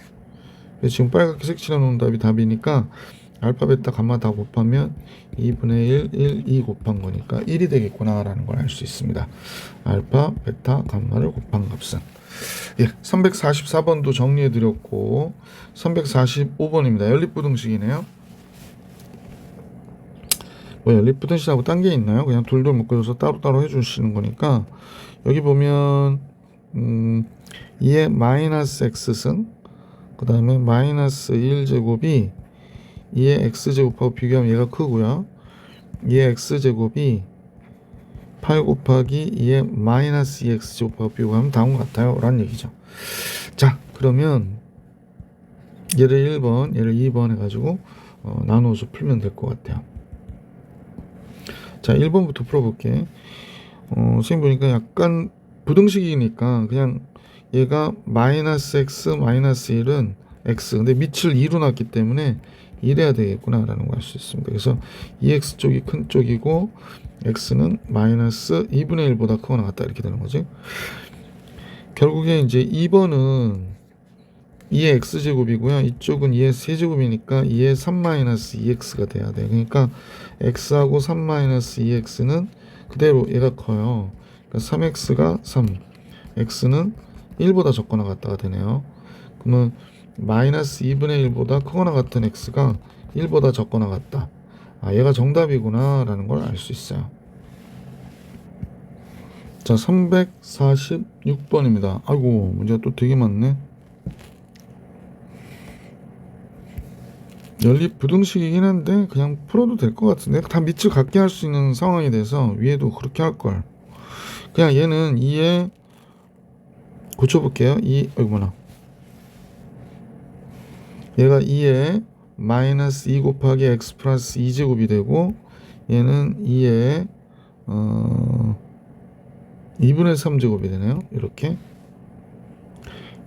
그래서 지금 빨갛게 색칠해 놓은 답이 답이니까 알파, 베타, 감마 다 곱하면 2분의 1, 2 곱한 거니까 1이 되겠구나 라는 걸 알 수 있습니다. 알파, 베타, 감마를 곱한 값은. 예, 344번도 정리해 드렸고 345번입니다. 연립부등식이네요. 뭐 연립부등식하고 딴 게 있나요? 그냥 둘둘 묶어줘서 따로따로 해주시는 거니까 여기 보면 2의 마이너스 x승 그 다음에 마이너스 1제곱이 2의 x제곱하고 비교하면 얘가 크고요. 2의 x제곱이 8 곱하기 2의 마이너스 2x제곱하고 비교하면 다음과 같아요 라는 얘기죠. 자, 그러면 얘를 1번 얘를 2번 해가지고 나누어서 풀면 될 것 같아요. 자, 1번부터 풀어볼게. 선생님 보니까 약간 부등식이니까 그냥 얘가 마이너스 x 마이너스 1은 x 근데 밑을 2로 놨기 때문에 이래야 되겠구나 라는 걸 알 수 있습니다. 그래서 2x 쪽이 큰 쪽이고 x는 마이너스 2분의 1보다 크거나 같다 이렇게 되는 거지. 결국에 이제 2번은 2의 x제곱이고요. 이쪽은 2의 세제곱이니까 2의 3 마이너스 2x가 돼야 돼. 그러니까 x하고 3 마이너스 2x는 그대로 얘가 커요. 그러니까 3x가 3, x는 1보다 적거나 같다가 되네요. 그러면 마이너스 2분의 1보다 크거나 같은 x가 1보다 적거나 같다. 아, 얘가 정답이구나 라는 걸 알 수 있어요. 자, 346번입니다. 아이고, 문제가 또 되게 많네. 연립 부등식이긴 한데 그냥 풀어도 될 것 같은데 다 밑을 같게 할 수 있는 상황이 돼서 위에도 그렇게 할걸. 그냥 얘는 2에 고쳐볼게요. 2, 어이구나. 얘가 2에 마이너스 2 곱하기 x 플러스 2제곱이 되고 얘는 2에 2분의 3제곱이 되네요. 이렇게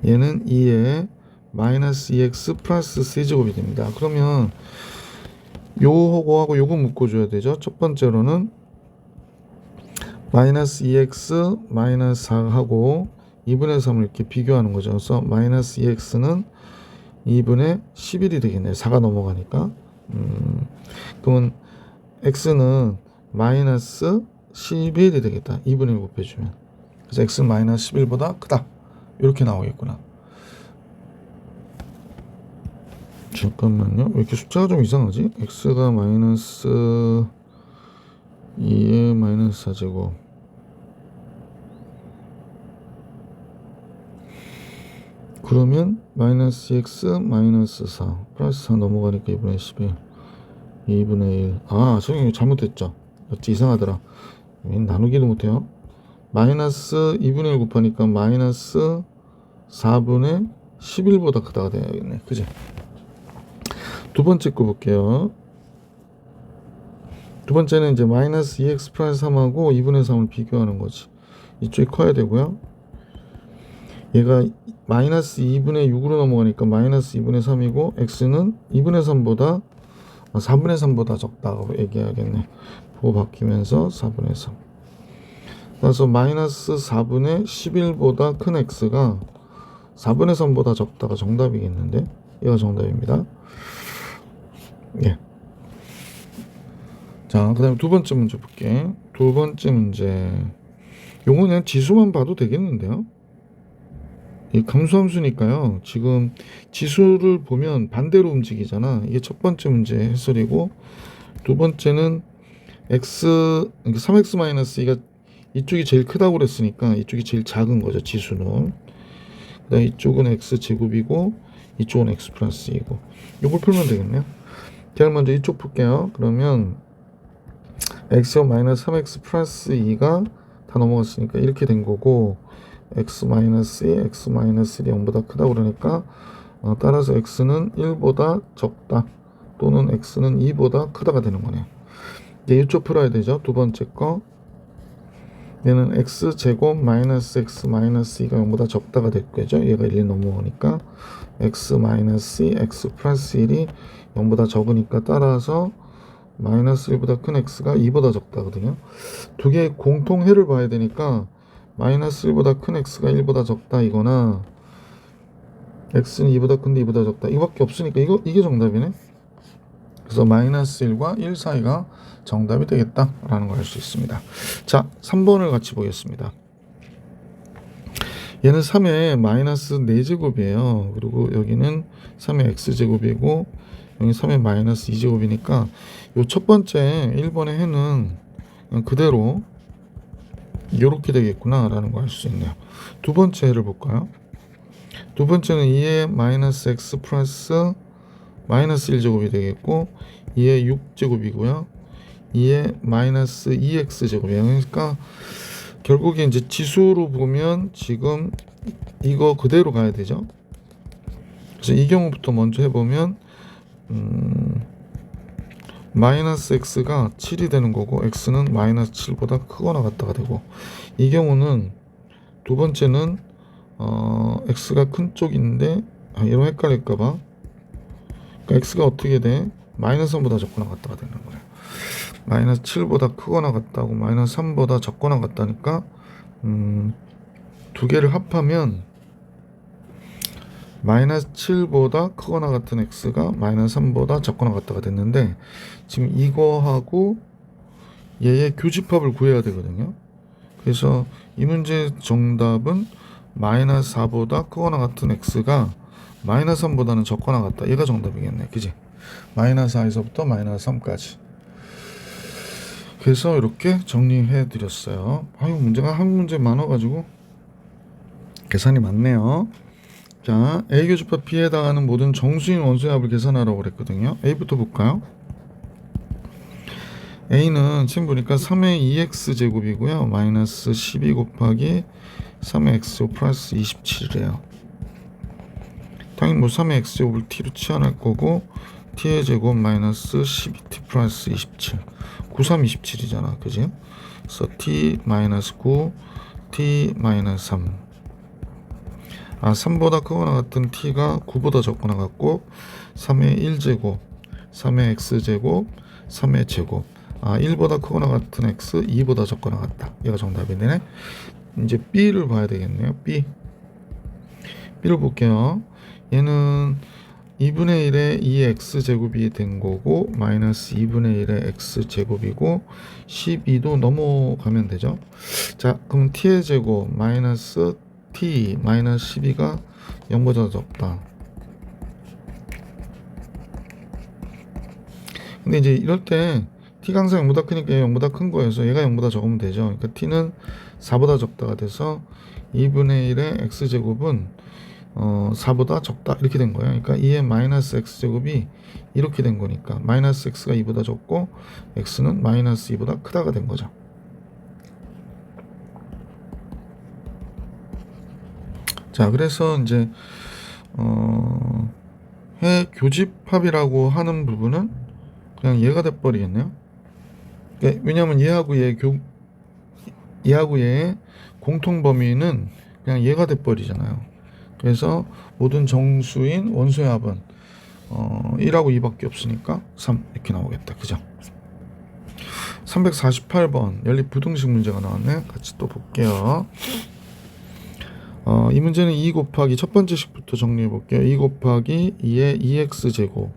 얘는 2에 마이너스 2x 플러스 세제곱이 됩니다. 그러면 요거하고 요거 묶어줘야 되죠. 첫 번째로는 마이너스 2x 마이너스 4하고 2분의 3을 이렇게 비교하는 거죠. 그래서 마이너스 2x는 2분의 11이 되겠네요. 4가 넘어가니까. 그러면 x는 마이너스 11이 되겠다. 2분의 1 곱해주면. 그래서 x는 마이너스 11보다 크다. 이렇게 나오겠구나. 잠깐만요. 왜 이렇게 숫자가 좀 이상하지? x가 마이너스 2의 마이너스 4제곱 그러면 마이너스 x 마이너스 4 플러스 4 넘어가니까 2분의 11 2분의 1 아, 선생님 잘못했죠. 어찌 이상하더라. 왜 나누기도 못해요? 마이너스 2분의 1 곱하니까 마이너스 4분의 11보다 크다가 되야겠네. 그지? 두 번째 거 볼게요. 두 번째는 이제 마이너스 2x 플러스 3하고 2분의 3을 비교하는 거지. 이쪽이 커야 되고요. 얘가 마이너스 2분의 6으로 넘어가니까 마이너스 2분의 3이고 x는 2분의 3보다 4분의 3보다 적다고 얘기해야겠네. 보고 바뀌면서 4분의 3. 그래서 마이너스 4분의 11보다 큰 x가 4분의 3보다 적다가 정답이겠는데 얘가 정답입니다. 예. 자, 그 다음에 두 번째 문제 볼게. 두 번째 문제. 요거 그냥 지수만 봐도 되겠는데요. 이 감수함수니까요. 지금 지수를 보면 반대로 움직이잖아. 이게 첫 번째 문제 해설이고 두 번째는 그러니까 3x-2가 이쪽이 제일 크다고 그랬으니까 이쪽이 제일 작은 거죠, 지수는. 그다음 이쪽은 x제곱이고 이쪽은 x 플러스 2고. 이걸 풀면 되겠네요. 제일 먼저 이쪽 풀게요. 그러면 x 마이너스 3x 플러스 2가 다 넘어갔으니까 이렇게 된 거고, x 마이너스 2, x 마이너스 1이 0보다 크다고 그러니까 따라서 x는 1보다 적다 또는 x는 2보다 크다가 되는 거네요. 이제 이쪽 풀어야 되죠. 두 번째 거. 얘는 x제곱 마이너스 x 마이너스 2가 0보다 적다가 될 거죠. 얘가 1이 넘어오니까 x 마이너스 2, x 플러스 1이 0보다 적으니까 따라서 마이너스 1보다 큰 x가 2보다 적다거든요. 두 개의 공통해를 봐야 되니까 마이너스 1보다 큰 x가 1보다 적다 이거나 x는 2보다 큰데 2보다 적다 이거밖에 없으니까 이게 정답이네. 그래서 마이너스 1과 1 사이가 정답이 되겠다라는 걸 알 수 있습니다. 자, 3번을 같이 보겠습니다. 얘는 3의 마이너스 4제곱이에요. 그리고 여기는 3의 x제곱이고 여기 3의 마이너스 2제곱이니까 요 첫 번째 1번의 해는 그냥 그대로 이렇게 되겠구나 라는 걸 알 수 있네요. 두 번째 해를 볼까요? 두 번째는 2의 마이너스 x 플러스 마이너스 1제곱이 되겠고 2의 6제곱이고요. 2의 마이너스 2x제곱이에요. 그러니까 결국에 이제 지수로 보면 지금 이거 그대로 가야 되죠. 그래서 이 경우부터 먼저 해보면 마이너스 x가 7이 되는 거고 x는 마이너스 7보다 크거나 같다가 되고, 이 경우는 두 번째는 x가 큰 쪽인데 이런 헷갈릴까봐 그러니까 x가 어떻게 돼? 마이너스 3보다 적거나 같다가 되는 거예요. 마이너스 7보다 크거나 같다고 마이너스 3보다 적거나 같다니까 두 개를 합하면 마이너스 7보다 크거나 같은 x가 마이너스 3보다 적거나 같다가 됐는데, 지금 이거하고 얘의 교집합을 구해야 되거든요. 그래서 이 문제 정답은 마이너스 4보다 크거나 같은 x가 마이너스 3보다는 적거나 같다. 얘가 정답이겠네. 그지? 마이너스 4에서부터 마이너스 3까지. 그래서 이렇게 정리해 드렸어요. 아유, 문제가 한 문제 많아가지고 계산이 많네요. 자, A 교집합 B에 해당하는 모든 정수인 원소의 합을 계산하라고 그랬거든요. A부터 볼까요? A는 지금 보니까 3의 2x 제곱이고요. 마이너스 12 곱하기 3의 x제곱 플러스 27이래요. 당연히 뭐 3의 x제곱을 t로 치환할 거고 t의 제곱 마이너스 12t 플러스 27 93, 27이잖아. 그지? 그래서 t 마이너스 9 t 마이너스 3 3보다 크거나 같은 t가 9보다 적거나 같고 3의 1제곱 3의 x제곱 3의 제곱 1보다 크거나 같은 x 2보다 적거나 같다. 얘가 정답이네. 이제 b를 봐야 되겠네요. b를 볼게요. 얘는 2분의 1의 2x제곱이 된 거고 마이너스 2분의 1의 x제곱이고 12도 넘어가면 되죠. 자, 그럼 t의 제곱 마이너스 t 마이너스 12가 0보다 적다. 근데 이제 이럴 때 t가 항상 0보다 크니까 0보다 큰 거여서 얘가 0보다 적으면 되죠. 그러니까 t는 4보다 적다가 돼서 2분의 1의 x제곱은 4보다 적다 이렇게 된 거예요. 그러니까 2의 마이너스 x제곱이 이렇게 된 거니까 마이너스 x가 2보다 적고 x는 마이너스 2보다 크다가 된 거죠. 자, 그래서 이제 해 교집합이라고 하는 부분은 그냥 얘가 돼버리겠네요. 그러니까 왜냐하면 얘하고 얘의 공통 범위는 그냥 얘가 돼버리잖아요. 그래서 모든 정수인 원소의 합은 1하고 2밖에 없으니까 3 이렇게 나오겠다. 그죠? 348번 연립 부등식 문제가 나왔네. 같이 또 볼게요. 이 문제는 2 곱하기 첫 번째 식부터 정리해 볼게요. 2 곱하기 2의 2x제곱.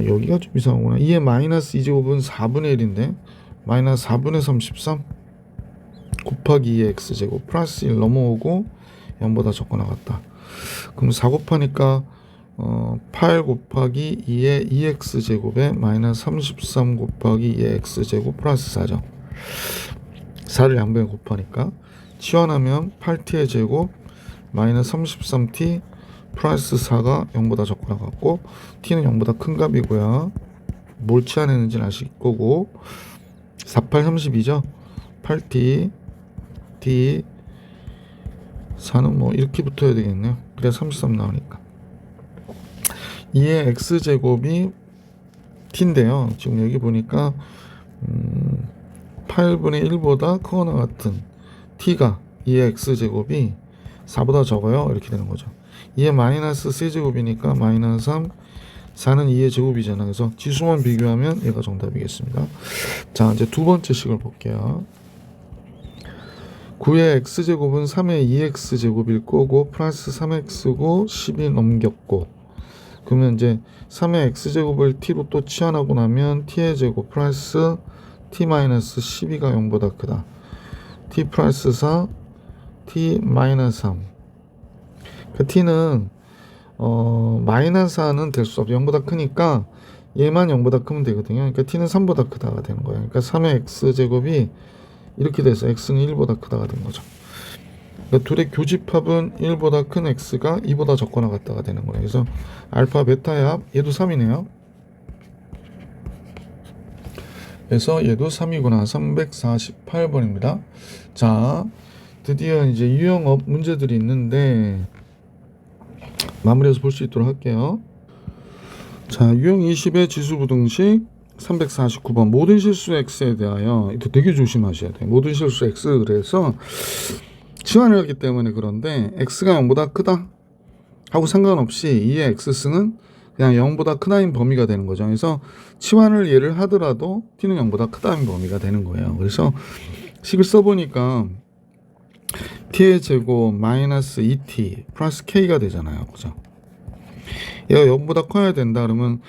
여기가 좀 이상하구나. 2의 마이너스 2제곱은 4분의 1인데 마이너스 4분의 33 곱하기 2의 x제곱 플러스 1 넘어오고 0보다 적거나 같다. 그럼 4 곱하니까 8 곱하기 2의 2x제곱에 마이너스 33 곱하기 2의 x제곱 플러스 4죠. 4를 양변에 곱하니까 치환하면 8t의 제곱 마이너스 33t 플러스 4가 0보다 적고 나갔고 t는 0보다 큰 값이고요. 뭘 치환했는지는 아실 거고 48, 32죠. 8t t 4는 뭐 이렇게 붙어야 되겠네요. 그래야 33 나오니까 2의 x제곱이 t인데요. 지금 여기 보니까 8분의 1보다 크거나 같은 t가 2의 x제곱이 4보다 적어요. 이렇게 되는 거죠. 2의 마이너스 세제곱이니까 마이너스 3, 4는 2의 제곱이잖아. 그래서 지수만 비교하면 얘가 정답이겠습니다. 자, 이제 두 번째 식을 볼게요. 9의 x제곱은 3의 2x제곱일 거고 플러스 3x고 10이 넘겼고 그러면 이제 3의 x제곱을 t로 또 치환하고 나면 t의 제곱 플러스 t 마이너스 12가 0보다 크다. t 플러스 4 t 마이너스 3 그 t는 마이너스 4는 될 수 없어. 0보다 크니까 얘만 0보다 크면 되거든요. 그러니까 t는 3보다 크다가 되는 거예요. 그러니까 3의 x제곱이 이렇게 돼서 x는 1보다 크다가 된 거죠. 그러니까 둘의 교집합은 1보다 큰 x가 2보다 적거나 같다가 되는 거예요. 그래서 알파 베타의 합 얘도 3이네요. 그래서 얘도 3이구나. 348번입니다. 자, 드디어 이제 유형업 문제들이 있는데 마무리해서 볼 수 있도록 할게요. 자, 유형 20의 지수부등식 349번 모든 실수 x에 대하여 이거 되게 조심하셔야 돼요. 모든 실수 x 그래서 치환을 하기 때문에 그런데 x가 0보다 크다 하고 상관없이 2의 x승은 그냥 0보다 크다인 범위가 되는 거죠. 그래서 치환을 얘를 하더라도 t는 0보다 크다인 범위가 되는 거예요. 그래서 식을 써보니까 t의 제곱 마이너스 2t 플러스 k가 되잖아요. 그죠? 얘가 0보다 커야 된다 그러면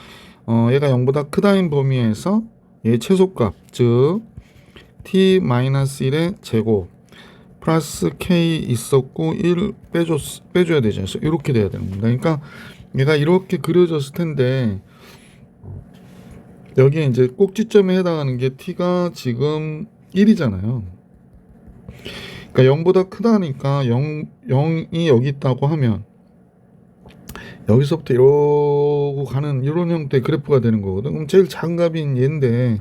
얘가 0보다 크다인 범위에서 얘 최소값 즉 t 마이너스 1의 제곱 플러스 k 있었고 1 빼줘야 되죠. 그래서 이렇게 돼야 되는 겁니다. 그러니까 얘가 이렇게 그려졌을 텐데 여기에 이제 꼭지점에 해당하는 게 t가 지금 1이잖아요. 그러니까 0보다 크다니까 0이 여기 있다고 하면 여기서부터 이러고 가는 이런 형태의 그래프가 되는 거거든. 그럼 제일 작은 값인 얘인데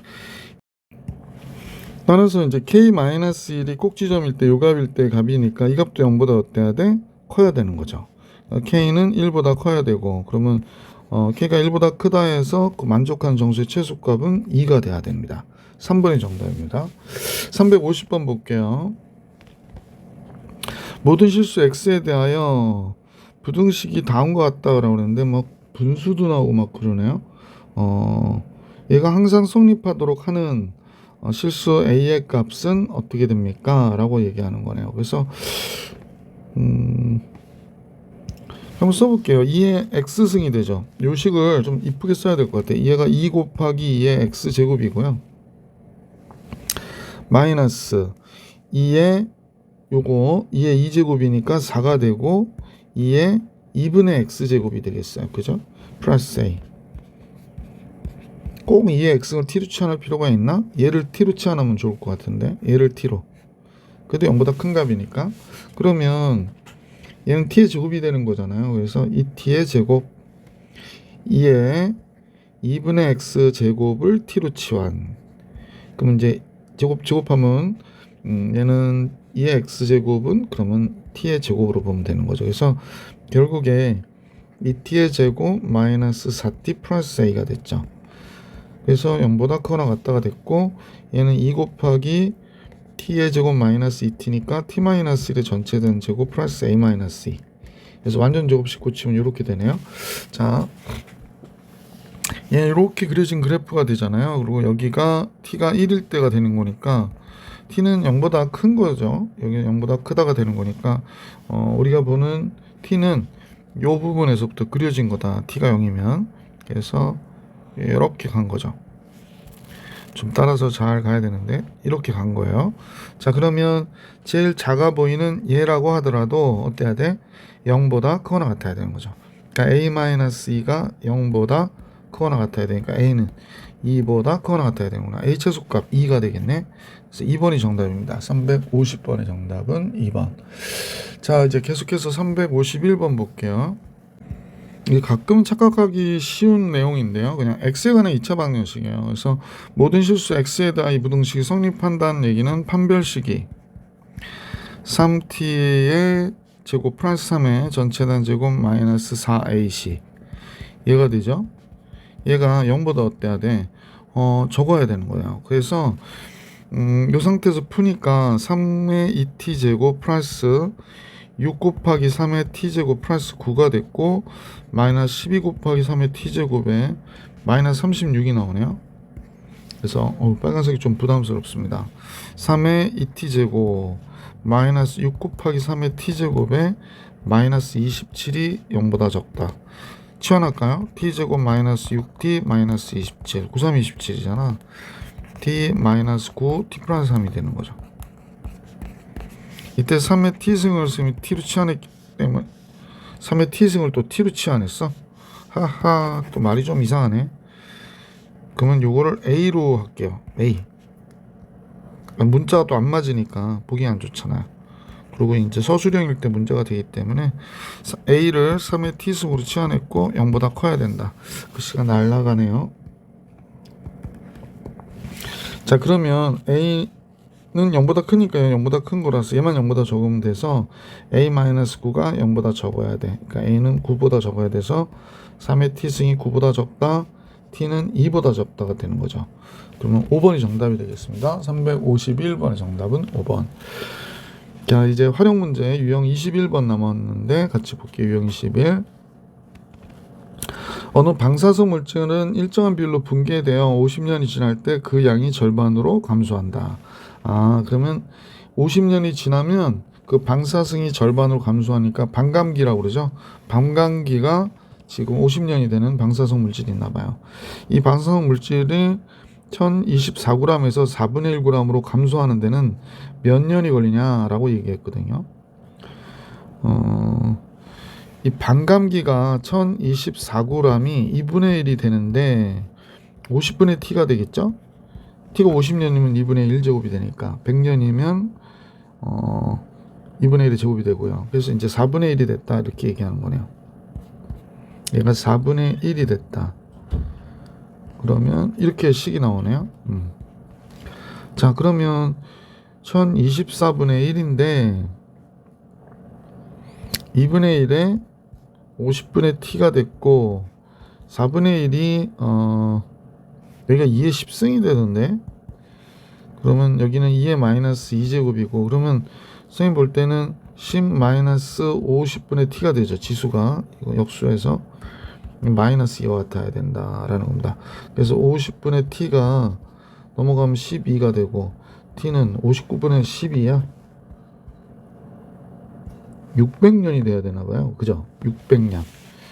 따라서 이제 k-1이 꼭지점일 때 요 값일 때 값이니까 이 값도 0보다 어때야 돼? 커야 되는 거죠. k는 1보다 커야 되고 그러면 k가 1보다 크다 해서 그 만족한 정수의 최소값은 2가 돼야 됩니다. 3번이 정답입니다. 350번 볼게요. 모든 실수 x에 대하여 부등식이 다음과 같다라고 그러는데 막 분수도 나오고 막 그러네요. 얘가 항상 성립하도록 하는 실수 a의 값은 어떻게 됩니까? 라고 얘기하는 거네요. 그래서 한번 써볼게요. 2의 x승이 되죠. 요 식을 좀 이쁘게 써야 될 것 같아요. 얘가 2 곱하기 2의 x제곱이고요. 마이너스 2의 요거 2의 2제곱이니까 4가 되고 2의 2분의 x제곱이 되겠어요. 그죠? 플러스 a 꼭 2의 x를 t로 치환할 필요가 있나? 얘를 t로 치환하면 좋을 것 같은데 얘를 t로 그래도 0보다 큰 값이니까 그러면 얘는 t의 제곱이 되는 거잖아요. 그래서 이 t의 제곱 2의 2분의 x제곱을 t로 치환 그럼 이제 제곱하면 얘는 2의 x제곱은 그러면 t의 제곱으로 보면 되는 거죠. 그래서 결국에 이 t의 제곱 마이너스 4t 플러스 a가 됐죠. 그래서 0보다 크거나 같다가 됐고 얘는 2 곱하기 t의 제곱 마이너스 2t니까 t 마이너스 1의 전체 된 제곱 플러스 a 마이너스 2 그래서 완전 제곱식 고치면 이렇게 되네요. 자, 얘 이렇게 그려진 그래프가 되잖아요. 그리고 여기가 t가 1일 때가 되는 거니까 t는 0보다 큰 거죠. 여기 0보다 크다가 되는 거니까 우리가 보는 t는 이 부분에서부터 그려진 거다. t가 0이면 그래서 이렇게 간 거죠. 좀 따라서 잘 가야 되는데 이렇게 간 거예요. 자, 그러면 제일 작아 보이는 얘라고 하더라도 어때야 돼? 0보다 크거나 같아야 되는 거죠. 그러니까 a-2가 0보다 크거나 같아야 되니까 a는 2보다 크거나 같아야 되는구나. a 최소값 2가 되겠네. 그래서 2번이 정답입니다. 350번의 정답은 2번. 자, 이제 계속해서 351번 볼게요. 이게 가끔 착각하기 쉬운 내용인데요. 그냥 x에 관한 2차 방정식이에요. 그래서 모든 실수 x에 대한 이 부등식이 성립한다는 얘기는 판별식이 3t의 제곱 플러스 3의 전체 단 제곱 마이너스 4ac 얘가 되죠. 얘가 0보다 어때야 돼? 적어야 되는 거예요. 그래서 이 상태에서 푸니까 3의 2t 제곱 플러스 6 곱하기 3의 t제곱 플러스 9가 됐고 마이너스 12 곱하기 3의 t제곱에 마이너스 36이 나오네요. 그래서 빨간색이 좀 부담스럽습니다. 3의 2t제곱 마이너스 6 곱하기 3의 t제곱에 마이너스 27이 0보다 적다. 치환할까요? t제곱 마이너스 6t 마이너스 27 93 27이잖아. t 마이너스 9 t 플러스 3이 되는 거죠. 이때 3의 t승을 쓰면 t로 치환했기 때문에 3의 t승을 또 t로 치환했어? 하하, 또 말이 좀 이상하네. 그러면 요거를 a로 할게요. a. 문자가 또 안 맞으니까 보기 안 좋잖아요. 그리고 이제 서술형일 때 문제가 되기 때문에 a를 3의 t승으로 치환했고 0보다 커야 된다. 그 시간 날라가네요. 자, 그러면 a는 0보다 크니까 0보다 큰 거라서 얘만 0보다 적으면 돼서 a-9가 0보다 적어야 돼. 그러니까 a는 9보다 적어야 돼서 3의 t승이 9보다 적다, t는 2보다 적다가 되는 거죠. 그러면 5번이 정답이 되겠습니다. 351번의 정답은 5번. 자, 이제 활용 문제 유형 21번 남았는데 같이 볼게요. 유형 21. 어느 방사성 물질은 일정한 비율로 분解되어 50년이 지날 때 그 양이 절반으로 감소한다. 그러면 50년이 지나면 그 방사성이 절반으로 감소하니까 반감기라고 그러죠. 반감기가 지금 50년이 되는 방사성 물질이 있나 봐요. 이 방사성 물질이 1024g에서 4분의 1g으로 감소하는 데는 몇 년이 걸리냐라고 얘기했거든요. 이 반감기가 1024g이 2분의 1이 되는데 50분의 t가 되겠죠? t가 50년이면 2분의 1제곱이 되니까 100년이면 2분의 1의 제곱이 되고요. 그래서 이제 4분의 1이 됐다 이렇게 얘기하는 거네요. 얘가 4분의 1이 됐다. 그러면 이렇게 식이 나오네요. 자, 그러면 1024분의 1인데 2분의 1에 50분의 t가 됐고 4분의 1이 여기가 2의 10승이 되던데, 그러면 여기는 2의 마이너스 2제곱이고 그러면 선생님 볼 때는 10 마이너스 50분의 t가 되죠. 지수가 이거 역수해서 마이너스 2와 같아야 된다라는 겁니다. 그래서 50분의 t가 넘어가면 12가 되고 t는 59분의 12야. 600년이 돼야 되나 봐요. 그죠? 600년.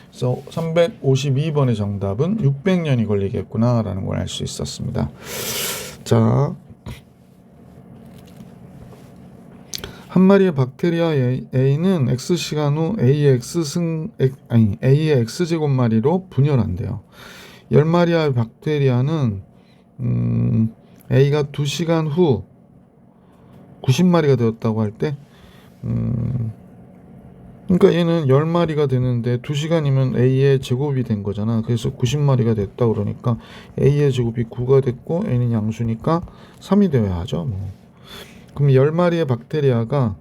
그래서 352번의 정답은 600년이 걸리겠구나 라는 걸 알 수 있었습니다. 자, 한 마리의 박테리아 A는 X시간 후 A의 X제곱마리로 분열한대요. 10마리의 박테리아는 A가 2시간 후 90마리가 되었다고 할 때 그러니까 얘는 10마리가 되는데 2시간이면 A의 제곱이 된 거잖아. 그래서 90마리가 됐다 그러니까 A의 제곱이 9가 됐고 A는 양수니까 3이 되어야 하죠. 그럼 10마리의 박테리아가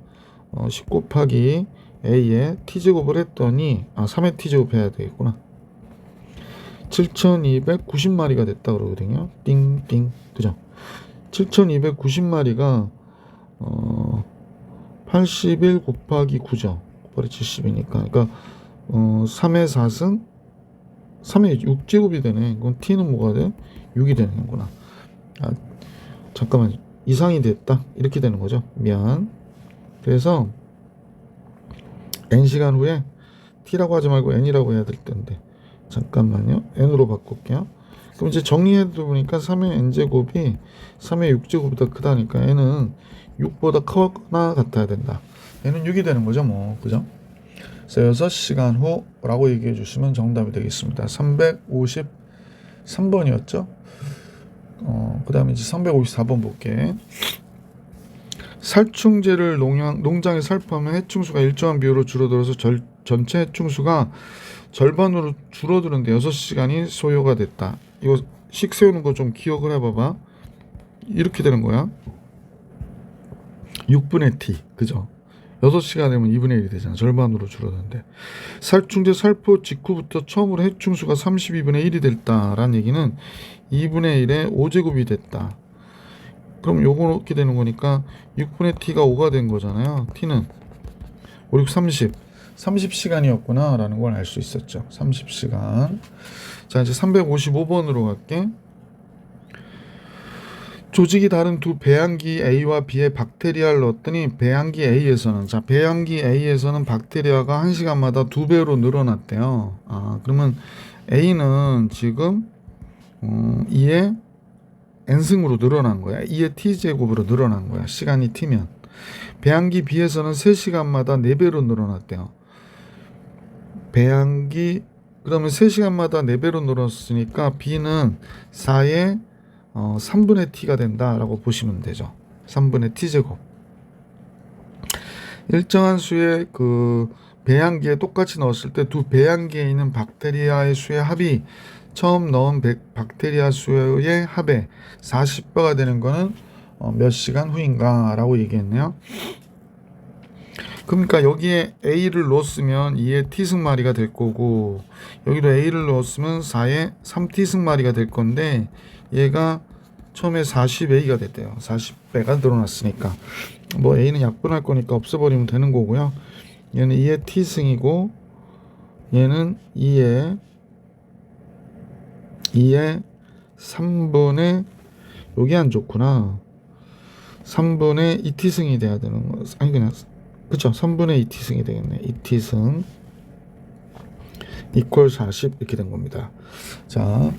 10 곱하기 A의 T제곱을 했더니 3의 T제곱 해야 되겠구나. 7290마리가 됐다 그러거든요. 띵띵. 그죠? 7290마리가 81 곱하기 9죠. 70이니까. 그러니까 3의 4승 3의 6제곱이 되네. 그럼 t는 뭐가 돼? 6이 되는구나. 잠깐만, 이상이 됐다 이렇게 되는 거죠. 미안. 그래서 n시간 후에 t라고 하지 말고 n이라고 해야 될 텐데, 잠깐만요. n으로 바꿀게요. 그럼 이제 정리해 보니까 3의 n제곱이 3의 6제곱보다 크다니까 n은 6보다 크거나 같아야 된다. 얘는 6이 되는 거죠, 그죠? 그래서 6시간 후라고 얘기해 주시면 정답이 되겠습니다. 353번이었죠? 그 다음에 이제 354번 볼게. 살충제를 농장에 살포하면 해충수가 일정한 비율로 줄어들어서 전체 해충수가 절반으로 줄어드는데 6시간이 소요가 됐다. 이거 식 세우는 거 좀 기억을 해봐봐. 이렇게 되는 거야. 6분의 t, 그죠? 6시간 되면 2분의 1이 되잖아. 절반으로 줄어드는데. 살충제 살포 직후부터 처음으로 해충수가 32분의 1이 됐다라는 얘기는 2분의 1의 5제곱이 됐다. 그럼 요거 이렇게 되는 거니까 6분의 t가 5가 된 거잖아요. t는 5, 6, 30시간이었구나 라는 걸 알 수 있었죠. 30시간. 자, 이제 355번으로 갈게. 조직이 다른 두 배양기 A와 B에 박테리아를 넣었더니 배양기 A에서는 박테리아가 1시간마다 2배로 늘어났대요. 그러면 A는 지금 2의 n승으로 늘어난 거야. 2의 t제곱으로 늘어난 거야. 시간이 t면. 배양기 B에서는 3시간마다 4배로 늘어났대요. 그러면 3시간마다 4배로 늘었으니까 B는 4의 3분의 t가 된다라고 보시면 되죠. 3분의 t제곱. 일정한 수의 그 배양기에 똑같이 넣었을 때 두 배양기에 있는 박테리아의 수의 합이 처음 넣은 박테리아 수의 합의 40배가 되는 거는 몇 시간 후인가 라고 얘기했네요. 그러니까 여기에 A를 넣었으면 2의 t승마리가 될 거고, 여기도 A를 넣었으면 4의 3t승마리가 될 건데, 얘가 처음에 40A가 됐대요. 40배가 늘어났으니까. 뭐 A는 약분할 거니까 없애버리면 되는 거고요. 얘는 2의 t승이고, 얘는 2의 3분의, 여기 안 좋구나. 3분의 2t승이 돼야 되는 거. 아니, 그냥, 그쵸. 3분의 2t승이 되겠네. 2t승 이퀄 40 이렇게 된 겁니다. 자,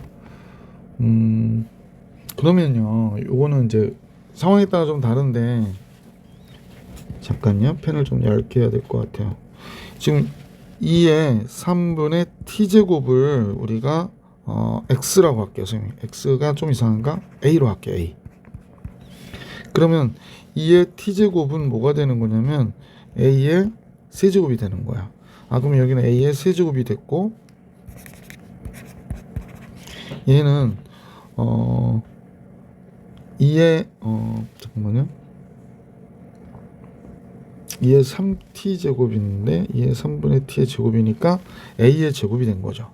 그러면요. 요거는 이제 상황에 따라 좀 다른데, 잠깐요. 펜을 좀 얇게 해야 될 것 같아요. 지금 2의 3분의 t제곱을 우리가 x라고 할게요. 선생님. x가 좀 이상한가? a로 할게요. a. 그러면 2의 t제곱은 뭐가 되는 거냐면 a의 세제곱이 되는 거야. 그러면 여기는 a의 세제곱이 됐고, 얘는 2의 잠깐만요. 2의 3t 제곱인데 2의 3분의 t의 제곱이니까 a의 제곱이 된 거죠.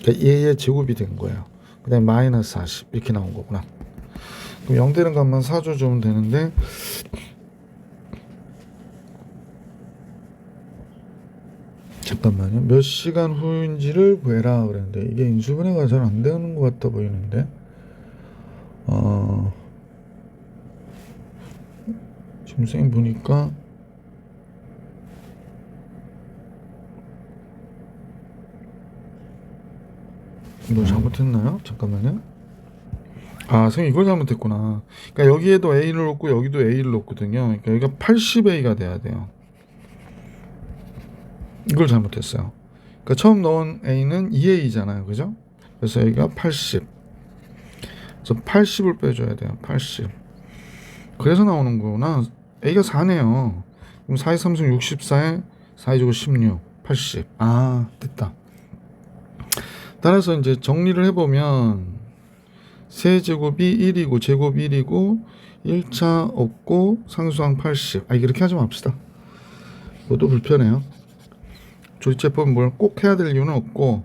그러니까 a의 제곱이 된 거예요. 그 다음에 마이너스 40 이렇게 나온 거구나. 그럼 0 되는 값만 4줘 주면 되는데, 잠깐만요. 몇 시간 후인지를 구해라 그랬는데 이게 인수분해가 잘 안 되는 것 같아 보이는데, 지금 선생님 보니까 뭐 잘못했나요? 잠깐만요. 선생님 이걸 잘못했구나. 그러니까 여기에도 A를 넣고 여기도 A를 넣거든요. 그러니까 여기가 80A가 돼야 돼요. 이걸 잘못했어요. 그러니까 처음 넣은 A는 2A잖아요. 그죠? 그래서 여기가 80. 그래서 80을 빼줘야 돼요. 80. 그래서 나오는 거구나. A가 4네요. 그럼 4의 3승 64에 4의 제곱 16, 80. 됐다. 따라서 이제 정리를 해보면 세제곱이 1이고 제곱 1이고 1차 없고 상수항 80. 이렇게 하지 맙시다. 그것도 불편해요. 조리제법은 뭘 꼭 해야 될 이유는 없고,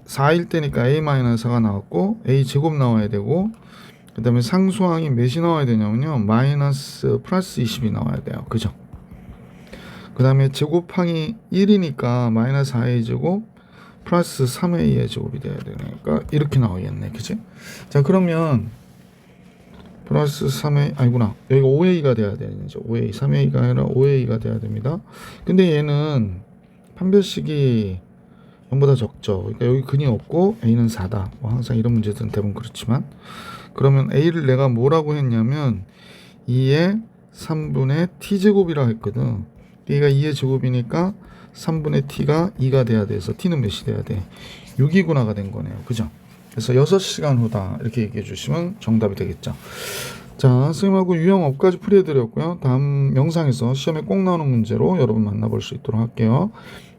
4일 때니까 a-4가 나왔고 a 제곱 나와야 되고, 그 다음에 상수항이 몇이 나와야 되냐면요, 마이너스 플러스 20이 나와야 돼요. 그죠? 그 다음에 제곱항이 1이니까 마이너스 4a 제곱 플러스 3a의 제곱이 돼야 되니까 이렇게 나오겠네. 그치? 자, 그러면 플러스 3a, 아니구나, 여기가 5a가 돼야 되죠. 5a, 3a가 아니라 5a가 돼야 됩니다. 근데 얘는 판별식이 0보다 적죠. 그러니까 여기 근이 없고 a는 4다. 뭐 항상 이런 문제들은 대부분 그렇지만, 그러면 a를 내가 뭐라고 했냐면 2의 3분의 t제곱이라고 했거든. D가 2의 제곱이니까 3분의 T가 2가 돼야 돼서 T는 몇이 돼야 돼? 6이구나가 된 거네요. 그죠? 그래서 6시간 후다 이렇게 얘기해 주시면 정답이 되겠죠. 자, 선생님하고 유형업까지 풀이해드렸고요. 다음 영상에서 시험에 꼭 나오는 문제로 여러분 만나볼 수 있도록 할게요.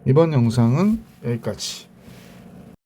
이번 영상은 여기까지.